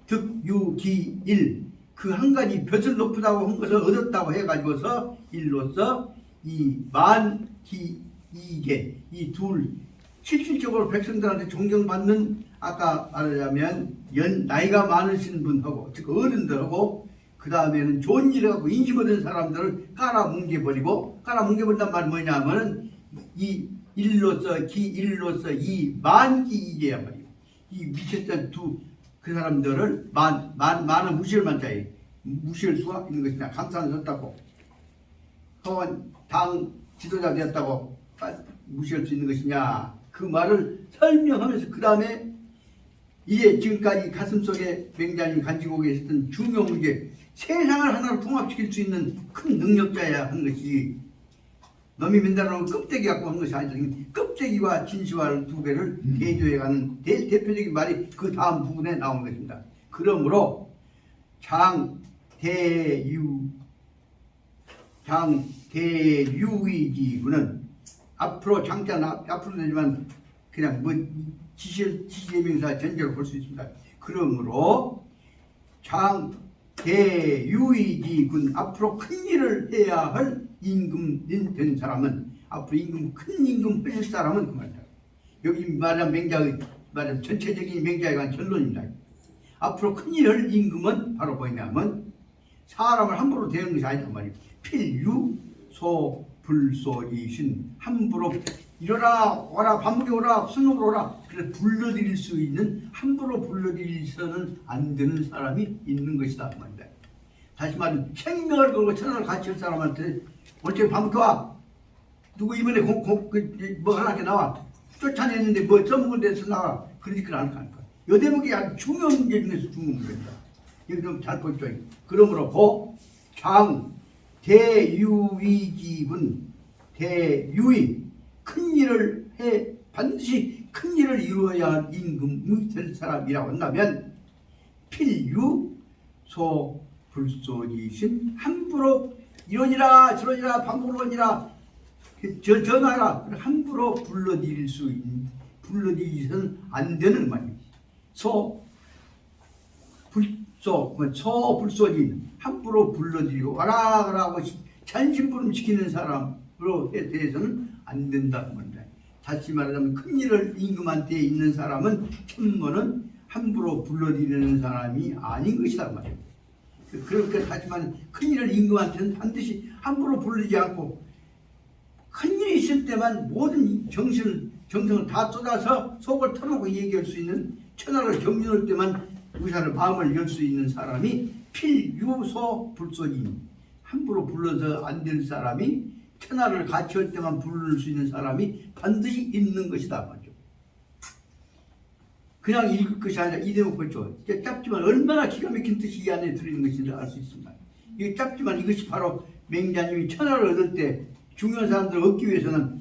B: 득, 유, 기, 일 그 한 가지 벼슬 높다고 한 것을 얻었다고 해가지고서 일로서 이 만, 기, 이계 이 둘 실질적으로 백성들한테 존경받는 아까 말하자면 나이가 많으신 분하고 즉 어른들하고 그 다음에는 좋은 일을 하고 인심 얻은 사람들을 깔아뭉개버린단 말은 뭐냐면은 이 일로서 이 만기이계야 말이에요. 이 미쳤던 그 사람들을 많은 무시할 만자에 무시할 수가 있는 것이냐. 감사는 섰다고 허원 당 지도자 되었다고 무시할 수 있는 것이냐. 그 말을 설명하면서 그 다음에 이제 지금까지 가슴속에 맹자님이 가지고 계셨던 중요 문제 세상을 하나로 통합시킬 수 있는 큰 능력자야 하는 것이 놈이 맨날하는 껍데기 갖고 한 것이 아니라 껍데기와 진시와 두 개를 대조해가는 대표적인 말이 그 다음 부분에 나온 것입니다. 그러므로 장대유의지구는 앞으로 장자는 앞으로 되지만 그냥 뭐 지시대명사 전제로 볼 수 있습니다. 그러므로 장대유의지군 앞으로 큰 일을 해야 할 임금 된 사람은 앞으로 큰 임금 할 사람은 그 말이다. 여기 말하는 맹자의 말하는 전체적인 맹자에 관한 결론입니다. 앞으로 큰 일을 할 임금은 바로 뭐냐면 사람을 함부로 대하는 것이 아니란 말이에요. 필유 소불소이신 함부로 이러라 와라 밥 먹여 오라 술 먹으러 오라 그래서 불러들일 수 있는 함부로 불러들일서는 안 되는 사람이 있는 것이다 말이다. 다시 말하면 생명을 걸고 천하를 같이 할 사람한테 어째 밥 먹여 와 누구 이번에 뭐 하나 나와 쫓아냈는데 뭐 써먹은 데서 나와 그러니까 안 할 거야. 요 대목이 아주 중요한 문제 중에서 중요한 문제입니다. 이거 좀 잘 보십시오. 그러므로 대유의지분 대유의 큰 일을 해 반드시 큰 일을 이루어야 할 임금이 될 사람이라고 한다면 필유 소불소지신 함부로 이러니라 저러니라 방법으로니라 전하라 함부로 불러들이서는 안 되는 말이에요. 소불소지 함부로 불러들이고 와라 하고 잔심부름 시키는 사람으로 대해서는 안 된다는 겁니다. 다시 말하자면 큰 일을 임금한테 있는 사람은 천모는 함부로 불러들이는 사람이 아닌 것이다 말이에요. 그렇게 하지만 큰일을 임금한테는 반드시 함부로 부르지 않고 큰일이 있을 때만 모든 정성을 다 쏟아서 속을 털어놓고 얘기할 수 있는 천하를 경륜할 때만 의사를 마음을 열 수 있는 사람이 필유소 불소임. 함부로 불러서 안 될 사람이 천하를 같이 할 때만 부를 수 있는 사람이 반드시 있는 것이다 말이죠. 그냥 읽을 것이 아니라 이 대목 보죠. 짧지만 얼마나 기가 막힌 뜻이 이 안에 들어있는 것인지 알 수 있습니다. 이게 짧지만 이것이 바로 맹자님이 천하를 얻을 때 중요한 사람들을 얻기 위해서는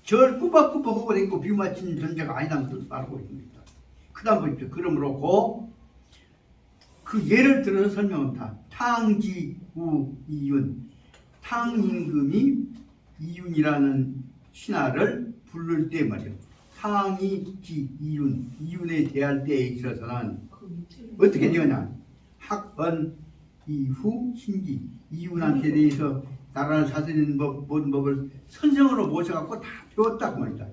B: 절 꾸벅꾸벅 하고 다니고 비유 맞추는 존재가 아니라는 것을 말하고 있습니다. 그 다음 보십시오. 그러므로 그 예를 들어서 설명합니다. 탕지우이윤, 탕임금이 이윤이라는 신하를 부를 때 말이에요. 탕이지 이윤, 이윤에 대할 때에 있어서는 어떻게 되느냐? 학언 이후 신기, 이윤한테 대해서 나라를 다스리는 법, 모든 법을 선생으로 모셔갖고 다 배웠다 그 말이다.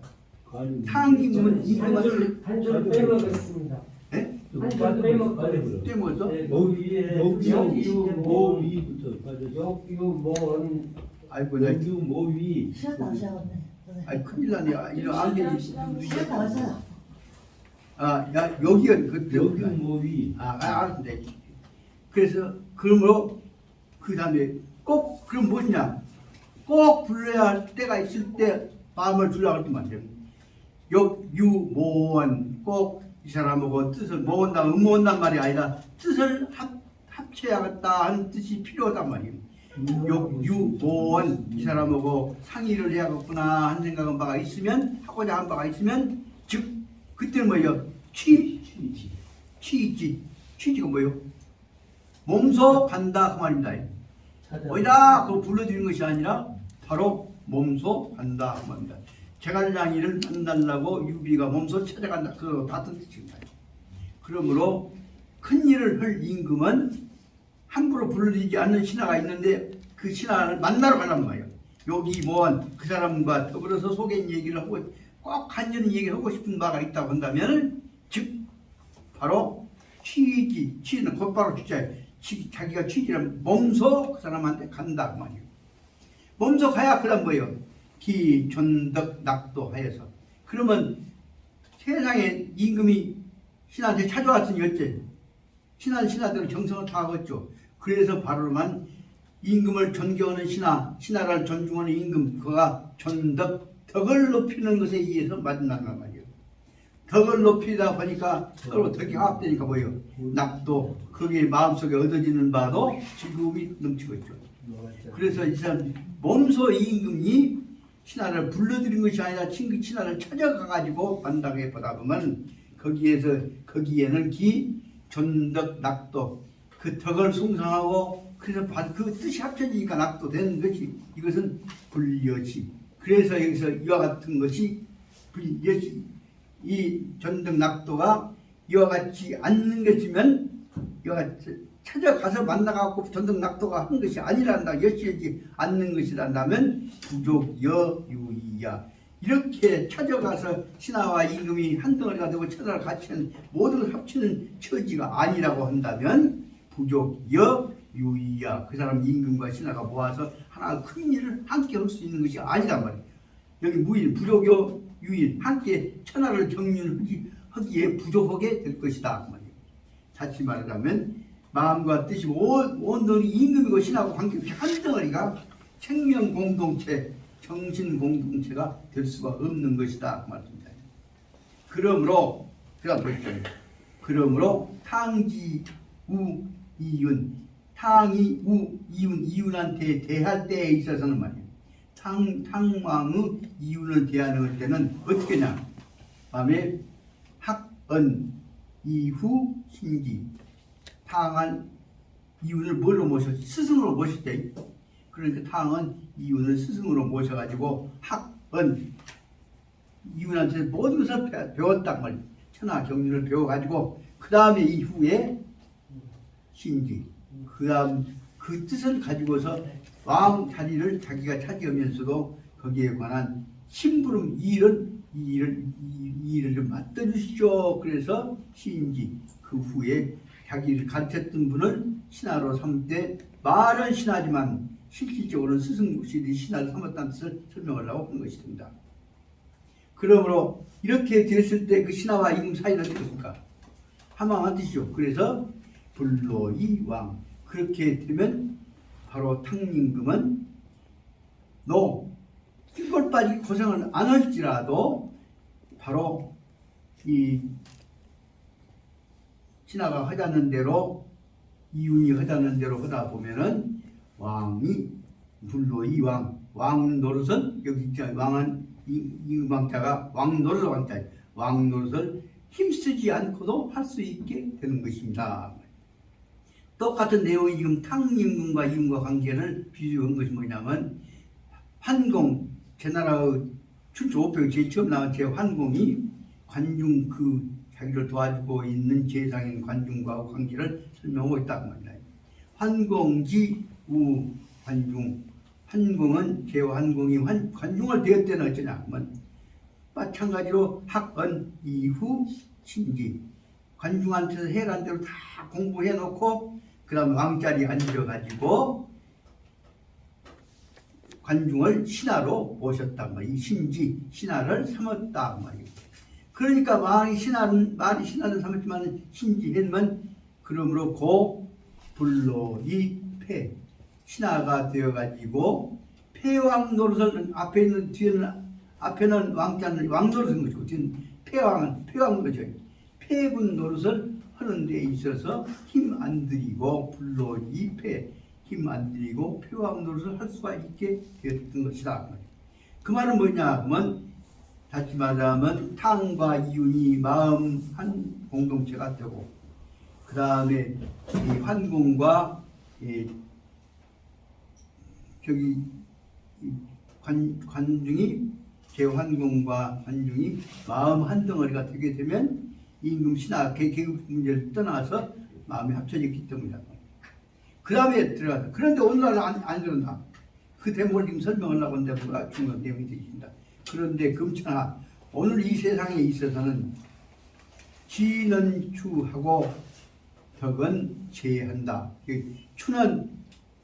B: 탕임금은 임금한테
D: 한 줄 빼먹었습니다.
B: 네?
D: 한 줄 빼먹었어요.
B: 때문에서
C: 모위부터
D: 역유모원
B: 아이고 나
C: 모위
E: 시간 다 하셨네.
B: 아이 큰일 나네. 이런 안경이
E: 시간 다 하세요.
B: 야 여기가 그때
C: 모위
B: 알았는데 그래서 그러므로 그 다음에 꼭 그럼 무엇이냐? 꼭 불러야 할 때가 있을 때 마음을 주려고 할 때만 돼요. 역유모원 꼭 이 사람하고 뜻을 모은단 말이 아니라 뜻을 합쳐야겠다 하는 뜻이 필요하단 말이에요. 역유모원 이 사람하고 상의를 해야겠구나 하는 생각한 바가 있으면 하고자 한 바가 있으면 즉 그때는 뭐예요? 취지가 뭐예요? 몸소 간다 그 말입니다. 어디다 그거 불러드리는 것이 아니라 바로 몸소 간다 그 말입니다. 제갈량이를 만나려고 유비가 몸소 찾아간다. 그거 같은 뜻입니다. 그러므로 큰 일을 할 임금은 함부로 불러들이지 않는 신하가 있는데 그 신하를 만나러 가란 말이에요. 여기 모한 그 사람과 더불어서 속인 얘기를 하고 꼭 간절히 얘기를 하고 싶은 바가 있다고 한다면 즉 바로 취지는 곧바로 취자예요. 자기가 취지라면 몸소 그 사람한테 간다 그 말이에요. 몸소 가야 그 다음 뭐예요? 기, 존덕, 낙도 하여서. 그러면 세상에 임금이 신하한테 찾아왔으니 어째? 신하들은 정성을 다하겠죠. 그래서 바로만 임금을 존경하는 신하를 존중하는 임금, 그가 존덕, 덕을 높이는 것에 의해서 만난단 말이에요. 덕을 높이다 보니까 서로 덕이 합되니까 뭐예요? 낙도, 거기에 마음속에 얻어지는 바도 즐거움이 넘치고 있죠. 그래서 이 사람 몸소 임금이 신하를 불러들인 것이 아니라 신하를 찾아가가지고 만나게 보다 보면 거기에는 기, 존덕, 낙도 그 덕을 숭상하고 그래서 그 뜻이 합쳐지니까 낙도 되는 것이 이것은 불여시. 그래서 여기서 이와 같은 것이 불여시. 이 존덕, 낙도가 이와 같지 않는 것이면 이와 같이 찾아가서 만나갖고 존덕 낙도가 한 것이 아니란다. 여시하지 않는 것이란다면 부족 여유이야. 이렇게 찾아가서 신하와 임금이 한 덩어리가 되고 천하를 같이 하는 모든 걸 합치는 처지가 아니라고 한다면 부족 여유이야. 그 사람 임금과 신하가 모아서 하나 큰 일을 함께 할 수 있는 것이 아니란 말이에요. 여기 무인 부족 여유인 함께 천하를 경륜하기에 부족하게 될 것이다. 다시 말하자면 마음과 뜻이 온전히 임금이고 신하고 관계없이 한 덩어리가 생명 공동체, 정신 공동체가 될 수가 없는 것이다. 말입니다. 그러므로 탕지우 이윤, 이윤한테 대할 때에 있어서는 말이에요. 탕왕의 이윤을 대하는 때는 어떻게냐? 다음에 학언 이후 신기. 탕한 이윤을 뭘로 모셨지? 스승으로 모셨대. 그러니까 탕은 이윤을 스승으로 모셔가지고 학은 이윤한테 모든 것을 배웠단 말이에요. 천하 경륜을 배워가지고 그 다음에 이후에 신기. 그 다음 그 뜻을 가지고서 왕 자리를 자기가 차지하면서도 거기에 관한 심부름 일은 이 일을 좀 맡아주시죠. 그래서 시인지 그 후에 자기를 가르쳤던 분을 신하로 삼되 말은 신하지만 실질적으로는 스승이 신하를 삼았다는 뜻을 설명하려고 한 것입니다. 그러므로 이렇게 됐을 때 그 신하와 임금 사이는 어떻습니까? 하마만 뜻이죠. 그래서 불로이왕 그렇게 되면 바로 탕임금은 너 꿀 빠지게 고생을 안 할지라도 바로 이 신하가 하자는 대로 이윤이 하자는 대로 하다 보면은 왕이 불로이왕 왕 노릇은 여기 왕은 임금왕자가 왕 노릇 왕자 왕 노릇을 힘쓰지 않고도 할 수 있게 되는 것입니다. 똑같은 내용이 지금 탕임금과 임금과 관계를 비유한 것이 뭐냐면 환공 제나라의 춘추 500 제일 처음 나온 제 환공이 관중 그 자기를 도와주고 있는 제상인 관중과 관계를 설명하고 있다고 합니다. 환공지 우 관중 환공은 제 환공이 관중을 되었다는 어쩌냐 하면 마찬가지로 학언 이후 신지 관중한테서 해란 대로 다 공부해 놓고 그 다음 왕자리에 앉아가지고 관중을 신하로 모셨단 말이에요. 신지 신하를 삼았다 말이에요. 그러니까 말이 신하를 삼았지만 신지는 그러므로 고 불로이 폐 신하가 되어가지고 폐왕 노릇을 앞에 있는 앞에는 왕자는 왕 노릇인 것이고 뒤는 폐왕은 폐왕 거죠. 폐군 노릇을 하는 데 있어서 힘 안 들이고 불로이 폐 힘 안 들이고 표왕 노릇을 할 수가 있게 되었던 것이다. 그 말은 뭐냐 하면 다시 말하면 탕과 이윤이 마음 한 공동체가 되고 그 다음에 이 환공과 저기 관중이 제환공과 관중이 마음 한 덩어리가 되게 되면 임금 신하 계급 문제를 떠나서 마음이 합쳐졌기 때문이다. 그 다음에 들어가서 그런데 오늘날은 안 그런다. 그 대목을 지금 설명하려고 하는데 뭐가 중요한 내용이 되겠습니다. 그런데 금천하 오늘 이 세상에 있어서는 지는 추하고 덕은 제한다. 추는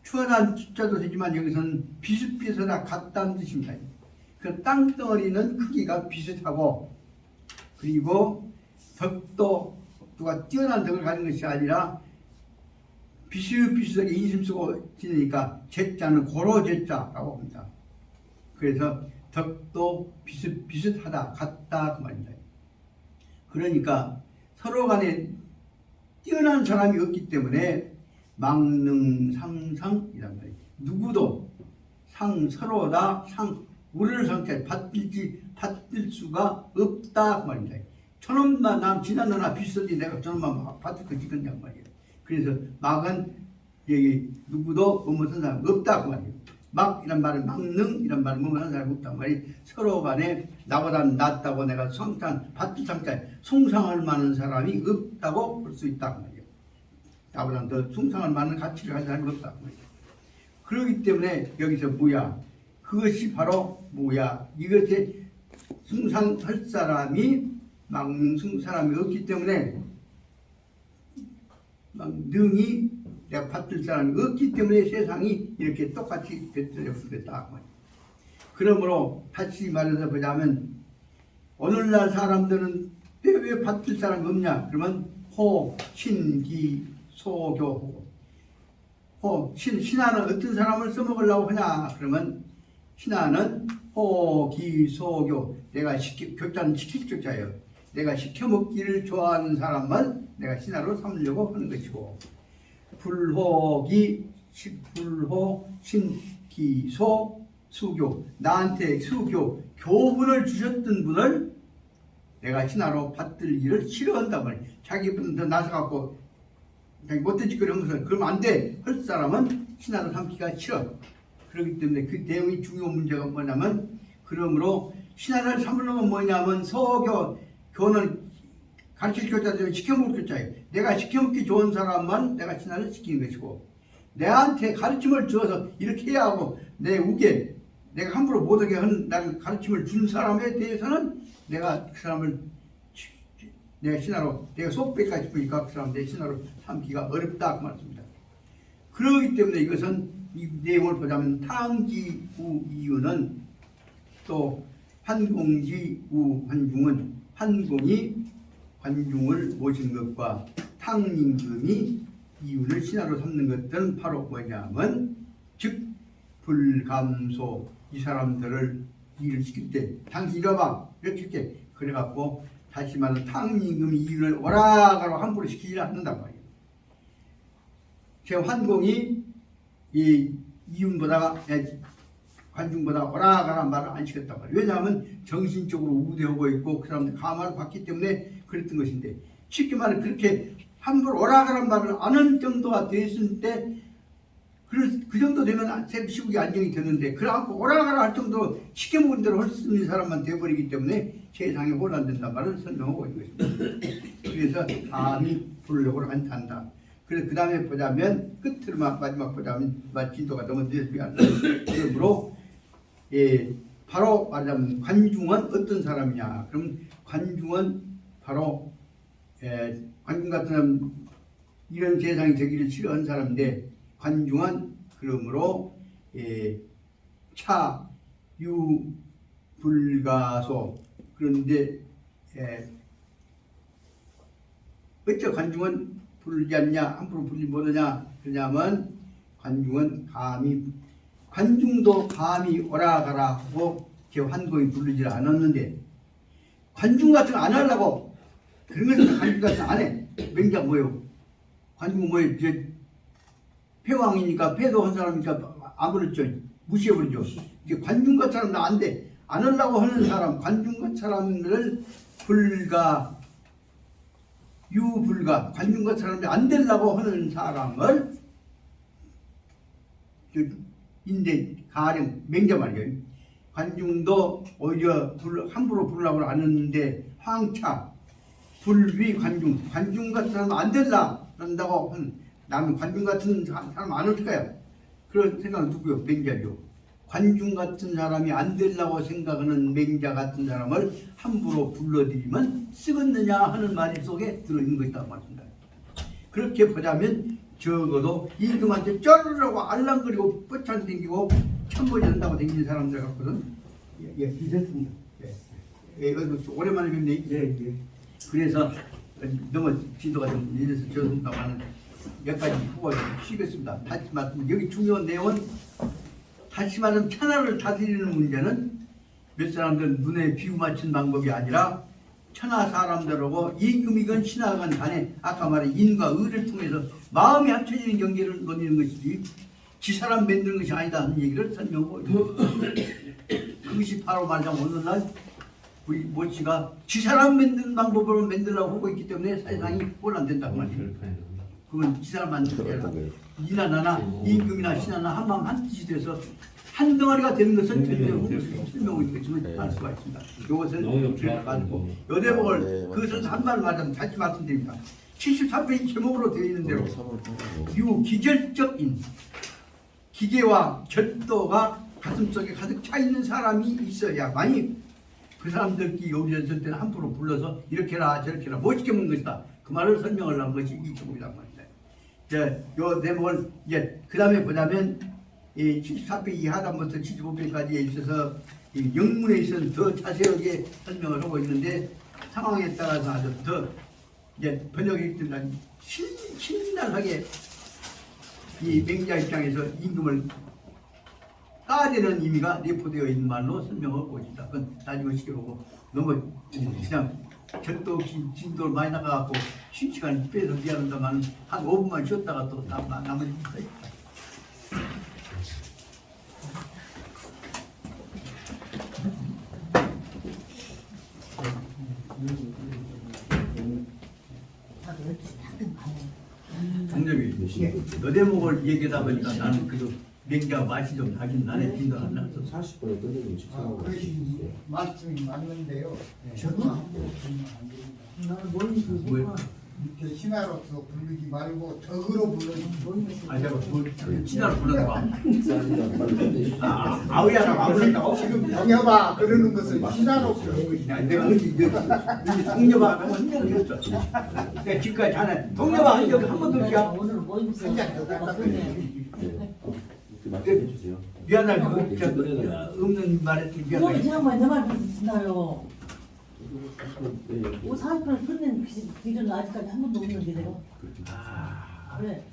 B: 추하다는 자도 되지만 여기서는 비슷비슷하다 같다는 뜻입니다. 그 땅덩어리는 크기가 비슷하고 그리고 덕도 누가 뛰어난 덕을 가진 것이 아니라 비슷비슷하게 인심 쓰고 지내니까 제자는 고로 제자라고 합니다. 그래서 덕도 비슷하다 같다 그 말입니다. 그러니까 서로 간에 뛰어난 사람이 없기 때문에 망능상상이란 말이에요. 누구도 서로다 우리를 상태 받을 수가 없다 그 말입니다. 저놈만 난 지난 나나 비슷한데 내가 저놈만 받을 거 지겠냐 그 말이에요. 그래서 막은 여기 누구도 업무하는 사람 없다 그 말이에요. 막이란 말은 막능 이란 말은 뭐하는 사람이 없단 말이에요. 서로 간에 나보다 낫다고 내가 받을 상태 숭상할 만한 사람이 없다고 볼 수 있다 그 말이에요. 나보다 더 숭상할 만한 가치를 가진 사람이 없다 그 말이에요. 그렇기 때문에 여기서 뭐야 그것이 바로 뭐야 이것에 숭상할 사람이 막능 사람이 없기 때문에 막 능히 내가 받을 사람이 없기 때문에 세상이 이렇게 똑같이 뱉어졌다. 그러므로 다시 말해서 보자면 오늘날 사람들은 왜 받을 사람이 없냐? 그러면 호, 신, 기, 소, 교, 호, 신하는 어떤 사람을 써먹으려고 하냐? 그러면 신하는 호, 기, 소, 교 내가 교자는 시킬 교자예요. 내가 시켜먹기를 좋아하는 사람만 내가 신하로 삼으려고 하는 것이고 불호, 신, 기, 소, 수교 나한테 수교, 교훈을 주셨던 분을 내가 신하로 받들 일을 싫어한단 말이에요. 자기보다 더 나서갖고 자기 못된 짓거리 한 것을 그러면 안 돼. 할 사람은 신하로 삼기가 싫어. 그렇기 때문에 그 내용이 중요한 문제가 뭐냐면 그러므로 신하를 삼으려면 뭐냐면 교는 가르칠 교자들은 시켜먹을 교자예요. 내가 시켜먹기 좋은 사람만 내가 신하를 시키는 것이고 내한테 가르침을 주어서 이렇게 해야 하고 내 우게 내가 함부로 못하게 하는 나를 가르침을 준 사람에 대해서는 내가 그 사람을 내가 신하로 내가 속배가 싶으니까 그 사람 내 신하로 삼기가 어렵다 그 말씀입니다. 그렇기 때문에 이것은 이 내용을 보자면 탕지우 이유는 또 환공지우 환중은 환공이 관중을 모신 것과 탕임금이 이윤을 신하로 삼는 것들은 바로 뭐냐면 즉 불감소 이 사람들을 일을 시킬 때 당신 이러봐 이렇게 그래갖고 다시 말하면 탕임금이 이윤을 오라가라 함부로 시키지 않는단 말이에요. 제 환공이 이 이윤보다 관중보다 오라가라 말을 안 시켰단 말이에요. 왜냐하면 정신적으로 우대하고 있고 그 사람들 감화를 받기 때문에 그랬던 것인데 쉽게 말해 그렇게 함부로 오라가란 말을 안 한 정도가 됐을 때 그 정도 되면 시국이 안정이 되는데 그래갖고 오라가라 할 정도 시켜먹은 대로 할 수 있는 사람만 되어버리기 때문에 세상에 혼란된단 말을 설명하고 있는 것입니다. 그래서 감히 부르려고 한다. 그래서 그 다음에 보자면 끝으로 마지막 보자면 진도가 너무 늦어지지 그러므로 바로 말하자면 관중은 어떤 사람이냐? 그럼 관중은 바로 관중 같은 사람 이런 세상이 되기를 싫어하는 사람인데 관중은 그러므로 차유불가소 그런데 어째 관중은 부르지 않냐 함부로 부르지 못하냐 그러냐면 관중은 관중도 감히 오라가라 하고 제 환공이 부르지 않았는데 관중 같은 거 안 하려고 그런 것은 관중 같은 거 안 해. 맹자 뭐요? 관중 뭐요? 패왕이니까 패도 한 사람이니까 아무렇죠. 무시해버리죠. 이게 관중 같은 사람은 안 돼. 안 하려고 하는 사람 관중 같은 사람을 유불가 관중 같은 사람이 안 되려고 하는 사람을 인데 가령 맹자 말이에요. 관중도 오히려 함부로 부르려고 안 했는데 황차 불위 관중 같은 사람 안 될라 그런다고 하는 나는 관중 같은 사람 안 할 거야. 그런 생각은 누구요? 맹자죠. 관중 같은 사람이 안 되려고 생각하는 맹자 같은 사람을 함부로 불러들이면 쓰겠느냐 하는 말 속에 들어있는 것이다 말입니다. 그렇게 보자면 적어도 임금한테 쩌르라고 알랑거리고 뻗창 댕기고 천벌이 된다고 댕기는 사람들 같거든.
D: 이랬습니다.
B: 오랜만에 뵙네. 그래서 너무 진도가 좀 늦어서 죄송합니다만 여기까지 후보를 쉬겠습니다. 다시 말씀 여기 중요한 내용은 다시 말하면 천하를 다스리는 문제는 몇 사람들 눈에 비유 맞춘 방법이 아니라 천하 사람들하고 임금이건 신하건 간에 아까 말한 인과 의를 통해서 마음이 합쳐지는 경계를 논의는 것이지 지 사람 만드는 것이 아니다 하는 얘기를 설명하고 그것이 바로 말하자면 오늘날 우리 모씨가 지 사람 만드는 방법으로 만들려고 하고 있기 때문에 세상이 혼란된다고 말이에요. 그건 지 사람 만드는 게 아니라 니나 나나 임금이나 신하나 한마음 한뜻이 돼서 한 덩어리가 되는 것을 설명하고 있는 것을 알 수가 있습니다. 이것은 가지고 여대목을 그것을 한말 말하면 다시 말씀드립니다. 73페이지 제목으로 되어 있는 대로 유기절적인 기계와 절도가 가슴속에 가득 차 있는 사람이 있어야만이 그 사람들끼리 요리했을 때는 함부로 불러서 이렇게라 저렇게라 멋있게 먹는 것이다. 그 말을 설명을 한 것이 이 제목이란 말입니다. 요 대목을 이제 그 다음에 보자면 이 74페이지 하단부터 75페이지까지에 있어서 이 영문에 있어서 더 자세하게 설명을 하고 있는데 상황에 따라서 아주 더 이제 번역이 되면 신랄하게 이 맹자 입장에서 임금을 까대는 의미가 내포되어 있는 말로 설명하고 있다. 그건 나중에 시켜보고 너무 그냥 절도 없이 진도를 많이 나가갖고 쉰 시간 빼서 미안한다만 한 5분만 쉬었다가 또 나머지 정점이 너 대목을 얘기하다 보니까 나는 그 맹자 맛이 좀 나긴 나네 빈도 안 나서
A: 40분에 끝내고 식사하고
F: 말씀이 맞는데요.
B: 네.
F: 저도 함부로 보면 안 됩니다.
D: 나는 뭔지
B: 뭐,
F: 이렇게 신하로서 부르지 말고 덕으로 불러주고.
B: 아니 내가 친하로 부르는 거.
A: 쌀이랑 빨리 끝내주시죠.
B: 아우야랑 아우야랑
F: 지금 동여봐 그러는 것은 신하로 부르는 것이냐.
B: 야, 내가 어디 동료방 한번 했어. 내가 지금까지 자네 동료방 한 적이 한 번도 없냐?
E: 오늘 모임에서
F: 한잔 더 갖다 드려.
A: 네. 이렇게 말씀해 주세요.
B: 미안하게 없는 말에
E: 그럼
B: 미안하게.
E: 제가 내말 듣나요?
A: 네.
E: 오 40분을 끝낸 기준 아직까지 한 번도 없는데 내가
B: 아,
E: 그래.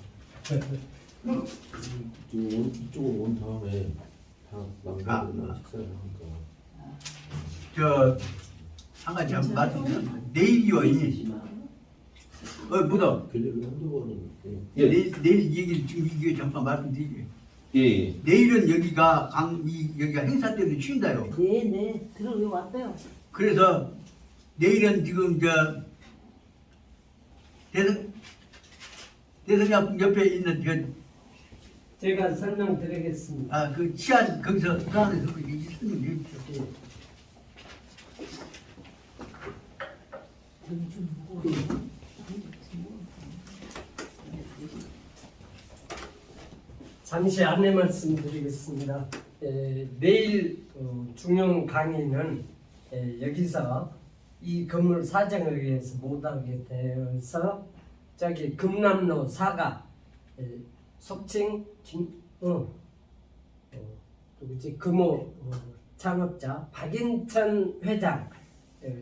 A: 이쪽으로 온 다음에 다 남자들이랑 식사를 하니까.
B: 한 가지 한 말씀드리면 내일이요. 뭐다?
A: 근력을 한두 번은.
B: 내일 이 얘기를 지금 이게 잠깐 말씀드릴게요.
C: 예.
B: 내일은 여기가 여기가 행사 때문에 쉰다요.
E: 네네 들어요 왔어요.
B: 그래서 내일은 지금 대선 옆에 있는
G: 제가 설명드리겠습니다.
B: 그 치안 거기서 그 안에서 설명해 주십시오.
G: 잠시 안내 말씀드리겠습니다. 내일 중용 강의는 여기서 이 건물 사정에 의해서 못하게 되어서 저기 금남로 4가 속칭 누구지 금호 창업자 박인천 회장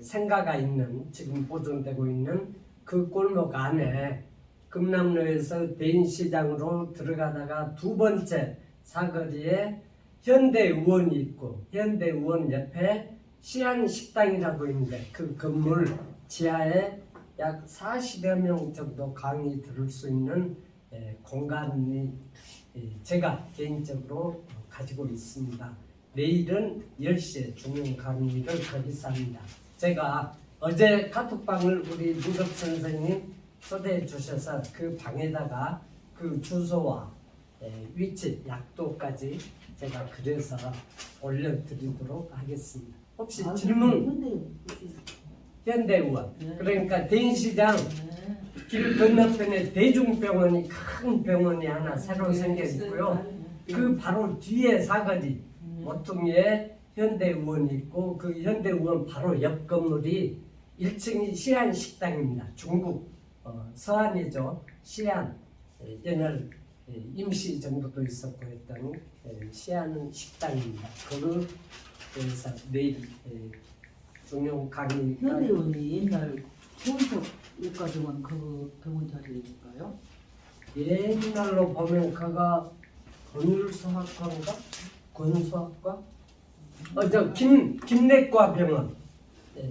G: 생가가 있는 지금 보존되고 있는 그 골목 안에 금남로에서 대인시장으로 들어가다가 두 번째 사거리에 현대의원이 있고 현대의원 옆에 시안식당이라고 있는데 그 건물 지하에 약 40여 명 정도 강의 들을 수 있는 공간이 제가 개인적으로 가지고 있습니다. 내일은 10시에 중용 강의를 거기서 합니다. 제가 어제 카톡방을 우리 문덕 선생님 초대해 주셔서 그 방에다가 그 주소와 위치, 약도까지 제가 그래서 올려드리도록 하겠습니다. 혹시 질문? 현대의원. 그러니까 대인시장 길 건너편에 대중병원이 큰 병원이 하나 새로 생겨 있고요. 그 바로 뒤에 사거리 모퉁이에 현대의원이 있고 그 현대의원 바로 옆 건물이 1층이 시안식당입니다. 중국 서안이죠. 시안 옛날 임시 정부도 있었고 했던 시안식당입니다. 거기에서 내일 중용 강의
E: 현대의원이 옛날 손석 의과병원 그 병원 자리일까요?
G: 옛날로 보면 그가 건율수학과인가? 건수학과? 저 김내과 병원.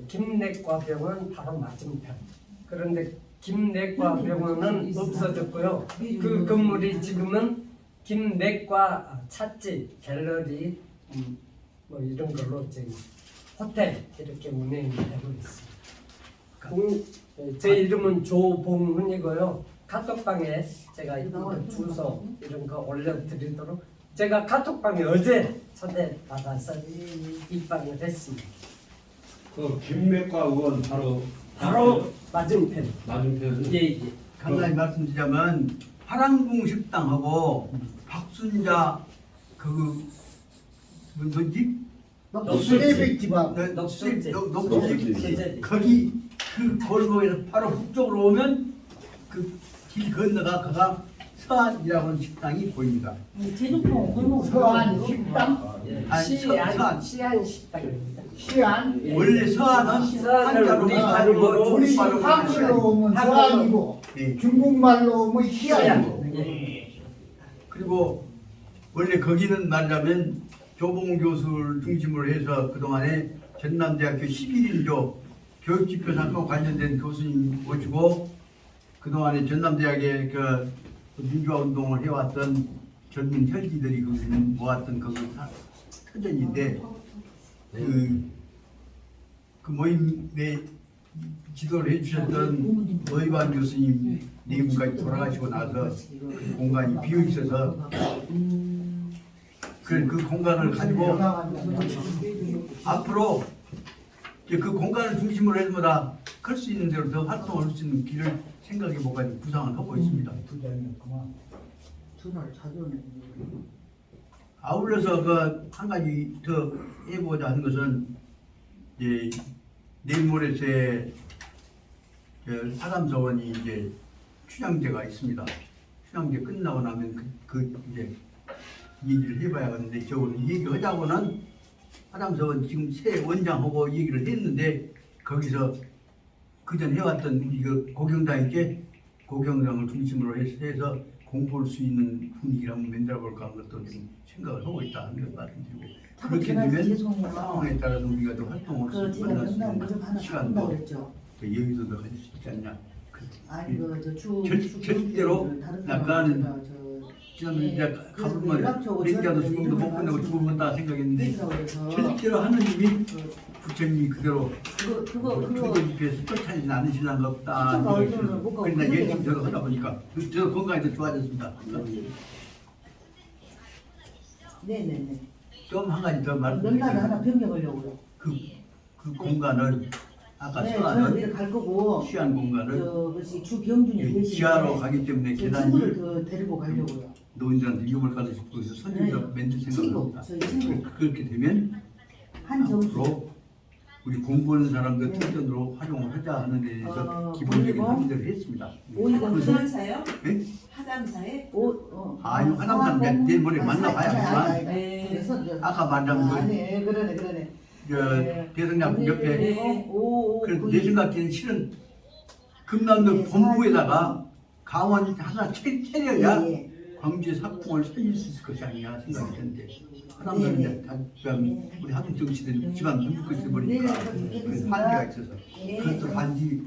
G: 김내과 병원 바로 맞은편. 그런데 김내과 병원은 없어졌고요. 그 건물이 지금은 김내과 찻집, 갤러리 뭐 이런 걸로 지금 호텔 이렇게 운행이 되고 있습니다. 제 이름은 조봉훈이고요. 카톡방에 제가 주소 이런 거 올려드리도록 제가 카톡방에 어제 초대받아서 입방을 했습니다.
C: 그 김내과 의원
G: 바로 맞은편.
C: 맞은편.
G: 예.
B: 간단히 말씀드리자면 파랑궁 식당하고 박순자 그 뭐지?
F: 수레백 집앞.
G: 녹술집.
B: 녹술집 거기 그 골목에서 바로 북쪽으로 오면 그 길 건너가 그가 서안이라고 하는 식당이 보입니다.
E: 제주포 골목
F: 서안 식당?
B: 아니,
G: 시안 식당입니다.
F: 시안?
B: 원래 서안은
G: 서안을 우리 발음으로
F: 우리 한글로 오면 서안이고
B: 네.
F: 중국말로 오면 시안이고.
B: 그리고 원래 거기는 말하자면 조봉 교수를 중심으로 해서 그동안에 전남대학교 11인조 교육지표 사건 관련된 교수님 모시고 그동안에 전남대학의 그 민주화 운동을 해왔던 젊은 혈기들이 거기 모았던 그 터전인데 그 모임에 지도를 해주셨던 노희관 교수님 네 분까지 돌아가시고 나서 그 공간이 비어 있어서 그 공간을 가지고 앞으로 그 공간을 중심으로 해서 할 수 있는 대로 더 활동할 수 있는 길을 생각해 보고 구상을 하고 있습니다.
F: 두 장이었구만.
E: 전화를 자주 오네.
B: 아울러서 그 한 가지 더 해보자 하는 것은 이제 내일 모레 제 사감서원이 이제 춘향제가 있습니다. 춘향제 끝나고 나면 그 이제 얘기를 해봐야겠는데 저 오늘 얘기하자고는 사감서원 지금 새 원장하고 얘기를 했는데 거기서 그전 해왔던 우리 그 고경당이제 고경당을 중심으로 해서 공부할 수 있는 분위기를 한번 만들어 볼까 하는 것도 좀 생각을 하고 있다 하는 걸 말씀드리고 그렇게 되면 상황에 따라서 우리가 좀 활동할
E: 그
B: 수
E: 제가
B: 만날 수
E: 연당 무슨
B: 있는
E: 하나
B: 시간도
E: 한다고 그랬죠.
B: 또 여유도 가질 수 있지 않냐.
E: 아니 그저주
B: 절대로 나가는 지난번에 이제 가보면 랭자도 죽음도 못 끝내고 죽었다 생각했는데 절대로 하느님이 부처님이 그대로 그거 입에서 쫓아지지 않으시는 것 없다. 그러나 열심히 저도 하다 보니까 저도 건강이 더 좋아졌습니다.
E: 네네네.
B: 좀 한 가지 더
E: 연날을 하나
B: 말씀드리면
E: 변경하려고요.
B: 그 공간을 아까
E: 네, 저는
B: 써놨는
E: 내일 갈 거고
B: 시한 공간을
E: 저것이 주경준이 대신에
B: 지하로 가기 때문에
E: 제 친구를
B: 계단이
E: 그 데리고 가려고요.
B: 노인들한테 위험을 가질 수 있고 해서 선진적 만들 생각을 합니다.
E: 저희 친구
B: 그렇게 되면
E: 한정수.
B: 앞으로 우리 공부하는 사람들
E: 네.
B: 특전으로 활용을 하자 하는 데 대해서
E: 어,
B: 기본적인
E: 그리고
B: 합의를 했습니다.
E: 오이건
B: 그래서
H: 화장사요?
B: 네?
H: 화장사에?
B: 아니 화장사는 내일 모레 만나봐야겠지만
E: 그래서
B: 아까 말한 그
E: 아니 그러네.
B: 대성양품 옆에
H: 네.
B: 그래서 내 생각에는 실은 금남도
E: 네,
B: 본부에다가 강원 하나 차려야
E: 예.
B: 광주의 사풍을 살릴 수 있을 것이 아니냐 생각이 드는데 사람들은
E: 네,
B: 이제 다 우리 한국 정치들 집안 눈빛 있어 보니까
E: 네,
B: 그 한계가 있어서
E: 네.
B: 그것도 반지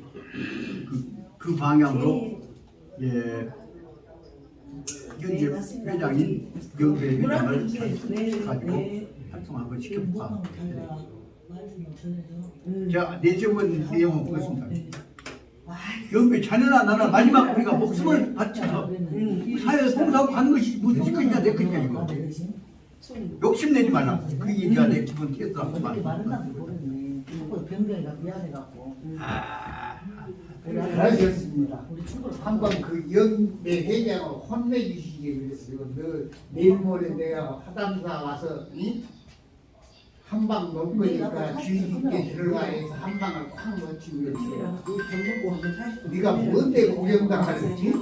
B: 그 방향으로
E: 네.
B: 예 현재
E: 네, 맞습니다.
B: 회장인 명배 회장을
H: 네,
B: 가지고
H: 네.
B: 활동 한번 시켜볼까.
E: 말씀을 전해줘.
B: 자, 내세운 내용은 보겠습니다.
H: 네.
B: 영배 자네나 나나 마지막 우리가 목숨을 바쳐서 사회에 봉사하고 가는 것이 무슨 것이냐 내 것이냐 이거 욕심내지 말라 그 얘기가 내 기본
E: 어떻게
B: 티였더라고만
E: 말했나 모르겠네. 자꾸 변경이가 미안해갖고.
F: 잘하셨습니다.
E: 우리 친구를
F: 한번 그 영배 회장을 혼내주시기 위해서 너 내일 모레 내가 화담사 와서 한방 놓을 거니까 주의 깊게 들어가 해서 한 방을 콱 놓치고 그랬어. 네가 뭔데 구경당하는지?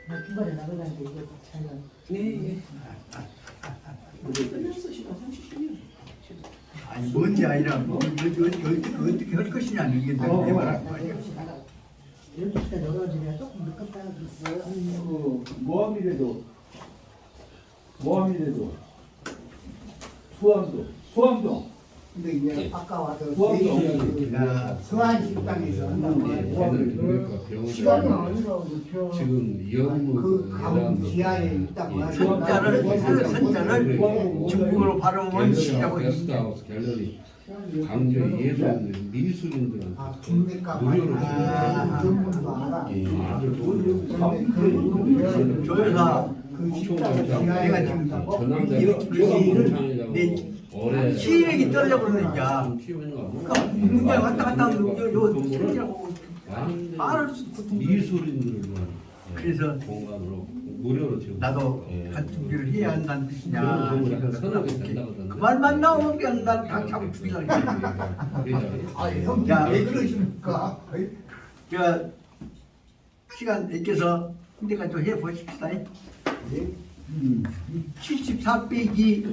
E: 나 중간에 나가려는데 이거 잘 나.
H: 네. 끝났어 시간 30분이요.
B: 아니 뭔지 아니라 어떻게 할 것이냐 이게 내 말하는 거 아니야.
E: 12시까지 열어주면 조금 늦었다 그랬어요.
C: 모함이라도 수암도
F: 근데 이제 아까 와서
B: 야,
F: 서한 식당에서 한다고 시간이 아니라
I: 지금 영무
F: 그 가문 지하에 있다고 하는
B: 선자를 중국어로 발음하면 시라고
I: 게스트하우스 갤러리 강조 예술 미술인들한테
F: 아 국내가
I: 무료로
F: 전문도 알아.
B: 조회사
F: 그 식당 지하에
B: 내가 지금
F: 있다고
I: 전남대
B: 내
I: 올해
B: 시력이 떨어져 버리니까
I: 그러니까
B: 문제 왔다 갔다 하면 요 생기라고 말할 수 없고
I: 미술인들만
B: 그래서
I: 공간으로 무료로 지금
B: 나도
I: 예.
B: 같이 준비를 해야 한다는 뜻이냐
I: 그런 건물 약간 서너 개 된다고
B: 그 말만 나오면 그냥 난다 잡고 죽이려고 그래.
F: 아형왜 그러십니까?
B: 제가 시간 있게서 근데까지 좀 해보십시다. 74 빼기